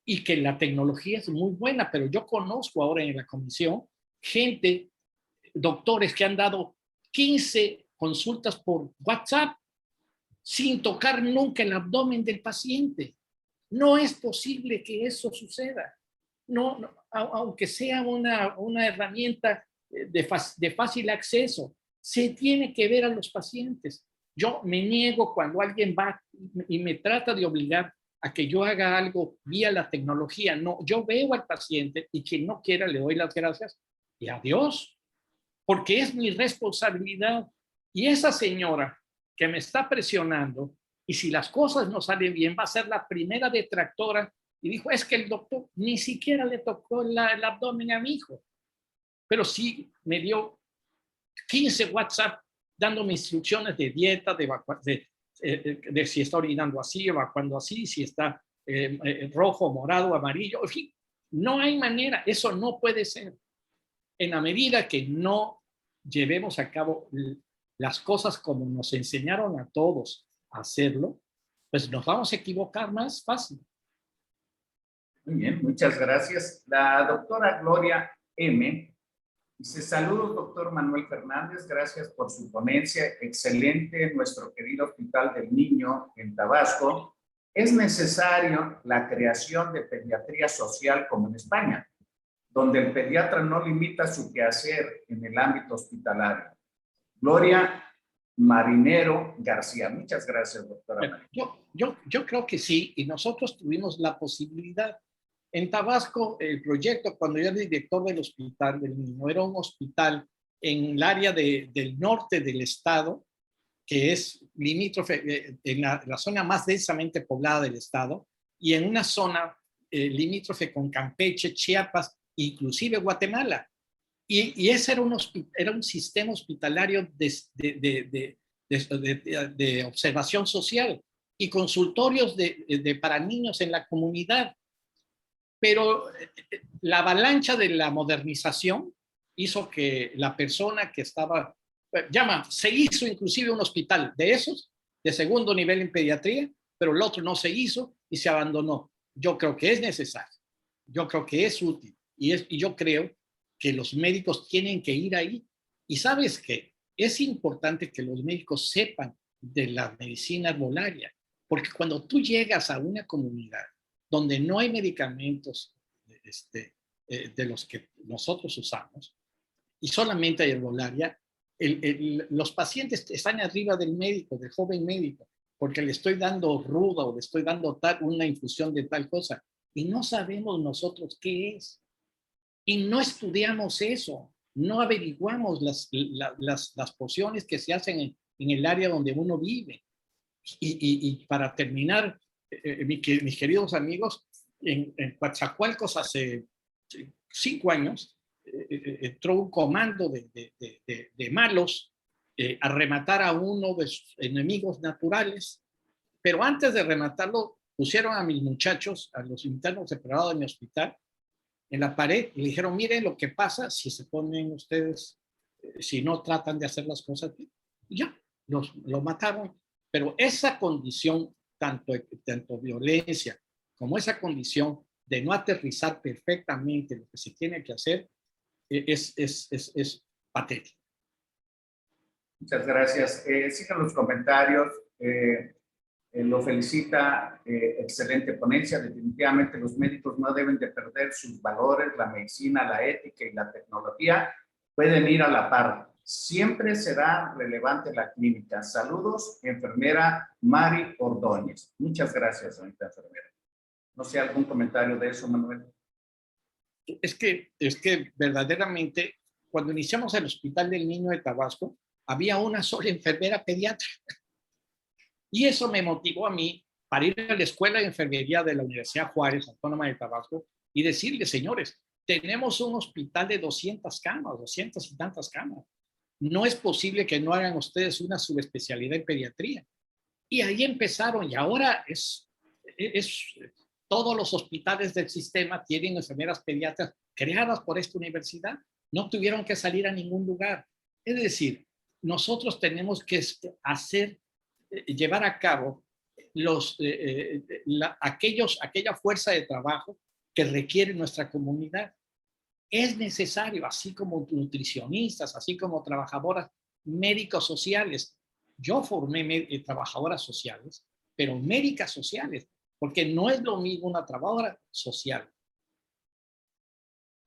y que la tecnología es muy buena, pero yo conozco ahora en la comisión gente, doctores que han dado 15 consultas por WhatsApp sin tocar nunca el abdomen del paciente. No es posible que eso suceda. No, aunque sea una herramienta de fácil acceso, se tiene que ver a los pacientes. Yo me niego cuando alguien va y me trata de obligar a que yo haga algo vía la tecnología. No, yo veo al paciente y quien no quiera le doy las gracias y adiós, porque es mi responsabilidad. Y esa señora que me está presionando, y si las cosas no salen bien, va a ser la primera detractora. Y dijo, es que el doctor ni siquiera le tocó el abdomen a mi hijo, pero sí me dio 15 WhatsApp dándome instrucciones de dieta, de si está orinando así, evacuando así, si está rojo, morado, amarillo. En fin, no hay manera, eso no puede ser. En la medida que no llevemos a cabo las cosas como nos enseñaron a todos a hacerlo, pues nos vamos a equivocar más fácil. Muy bien, muchas gracias. La doctora Gloria M. dice, saludos, doctor Manuel Fernández, gracias por su ponencia, excelente en nuestro querido Hospital del Niño en Tabasco. Es necesario la creación de pediatría social como en España, donde el pediatra no limita su quehacer en el ámbito hospitalario. Gloria Marinero García. Muchas gracias, doctora. Yo creo que sí, y nosotros tuvimos la posibilidad. En Tabasco, el proyecto, cuando yo era director del Hospital del Niño, era un hospital en el área del norte del estado, que es limítrofe, en la zona más densamente poblada del estado, y en una zona limítrofe con Campeche, Chiapas, inclusive Guatemala. Y ese era un sistema hospitalario de observación social y consultorios para niños en la comunidad. Pero la avalancha de la modernización hizo que la persona que estaba, se hizo inclusive un hospital de esos, de segundo nivel en pediatría, pero el otro no se hizo y se abandonó. Yo creo que es necesario, yo creo que es útil y yo creo que los médicos tienen que ir ahí. Y sabes qué, es importante que los médicos sepan de la medicina herbolaria, porque cuando tú llegas a una comunidad donde no hay medicamentos de los que nosotros usamos y solamente hay herbolaria, los pacientes están arriba del médico, del joven médico, porque le estoy dando ruda o le estoy dando una infusión de tal cosa y no sabemos nosotros qué es. Y no estudiamos eso, no averiguamos las pociones que se hacen en el área donde uno vive. Y para terminar, mis queridos amigos, en Coatzacoalcos hace 5 años entró un comando de malos a rematar a uno de sus enemigos naturales, pero antes de rematarlo pusieron a mis muchachos, a los internos separados de mi hospital, en la pared y le dijeron, miren lo que pasa si se ponen ustedes, si no tratan de hacer las cosas bien. Y ya, lo mataron. Pero esa condición, tanto violencia como esa condición de no aterrizar perfectamente lo que se tiene que hacer, es patético. Muchas gracias. Sigan los comentarios. Lo felicita, excelente ponencia. Definitivamente los médicos no deben de perder sus valores, la medicina, la ética y la tecnología pueden ir a la par. Siempre será relevante la clínica. Saludos, enfermera Mari Ordóñez. Muchas gracias, señorita enfermera. No sé, ¿algún comentario de eso, Manuel? Es que verdaderamente, cuando iniciamos el Hospital del Niño de Tabasco, había una sola enfermera pediatra. Y eso me motivó a mí para ir a la Escuela de Enfermería de la Universidad Juárez, Autónoma de Tabasco, y decirles, señores, tenemos un hospital de 200 camas, 200 y tantas camas. No es posible que no hagan ustedes una subespecialidad en pediatría. Y ahí empezaron, y ahora todos los hospitales del sistema tienen enfermeras pediatras creadas por esta universidad. No tuvieron que salir a ningún lugar. Es decir, nosotros tenemos que llevar a cabo aquella fuerza de trabajo que requiere nuestra comunidad. Es necesario, así como nutricionistas, así como trabajadoras, médicos sociales. Yo formé trabajadoras sociales, pero médicas sociales, porque no es lo mismo una trabajadora social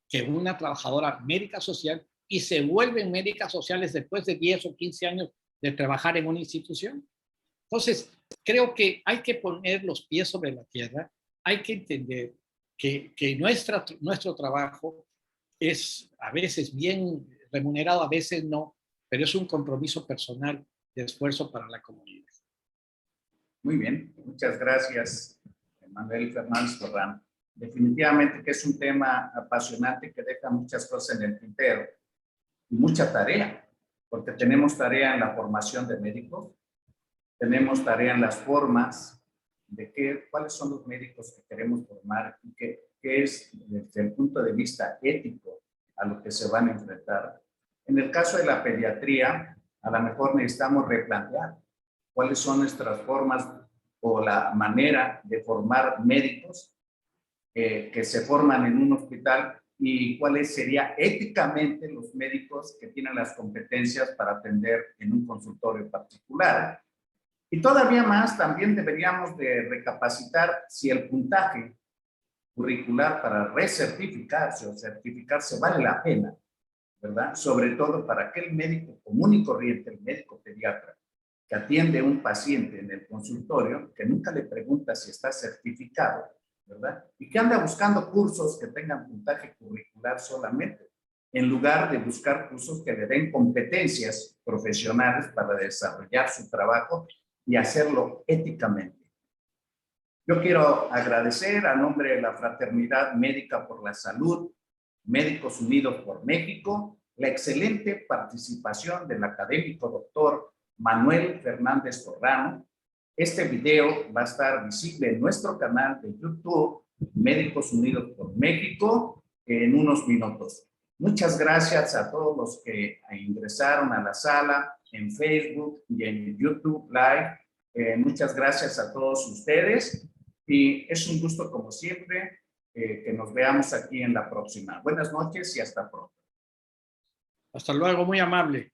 que una trabajadora médica social y se vuelven médicas sociales después de 10 o 15 años de trabajar en una institución. Entonces, creo que hay que poner los pies sobre la tierra, hay que entender que nuestro trabajo es a veces bien remunerado, a veces no, pero es un compromiso personal de esfuerzo para la comunidad. Muy bien, muchas gracias, Manuel Fernández Torrán. Definitivamente que es un tema apasionante que deja muchas cosas en el tintero y mucha tarea, porque tenemos tarea en la formación de médicos, tenemos tarea en las formas de cuáles son los médicos que queremos formar y qué es desde el punto de vista ético a lo que se van a enfrentar. En el caso de la pediatría, a lo mejor necesitamos replantear cuáles son nuestras formas o la manera de formar médicos que se forman en un hospital y cuáles serían éticamente los médicos que tienen las competencias para atender en un consultorio particular. Y todavía más, también deberíamos de recapacitar si el puntaje curricular para recertificarse o certificarse vale la pena, ¿verdad? Sobre todo para aquel médico común y corriente, el médico pediatra, que atiende a un paciente en el consultorio, que nunca le pregunta si está certificado, ¿verdad? Y que anda buscando cursos que tengan puntaje curricular solamente, en lugar de buscar cursos que le den competencias profesionales para desarrollar su trabajo y hacerlo éticamente. Yo quiero agradecer a nombre de la Fraternidad Médica por la Salud, Médicos Unidos por México, la excelente participación del académico doctor Manuel Fernández Torrán. Este video va a estar visible en nuestro canal de YouTube, Médicos Unidos por México, en unos minutos. Muchas gracias a todos los que ingresaron a la sala en Facebook y en YouTube Live. Muchas gracias a todos ustedes y es un gusto como siempre que nos veamos aquí en la próxima. Buenas noches y hasta pronto. Hasta luego, muy amable.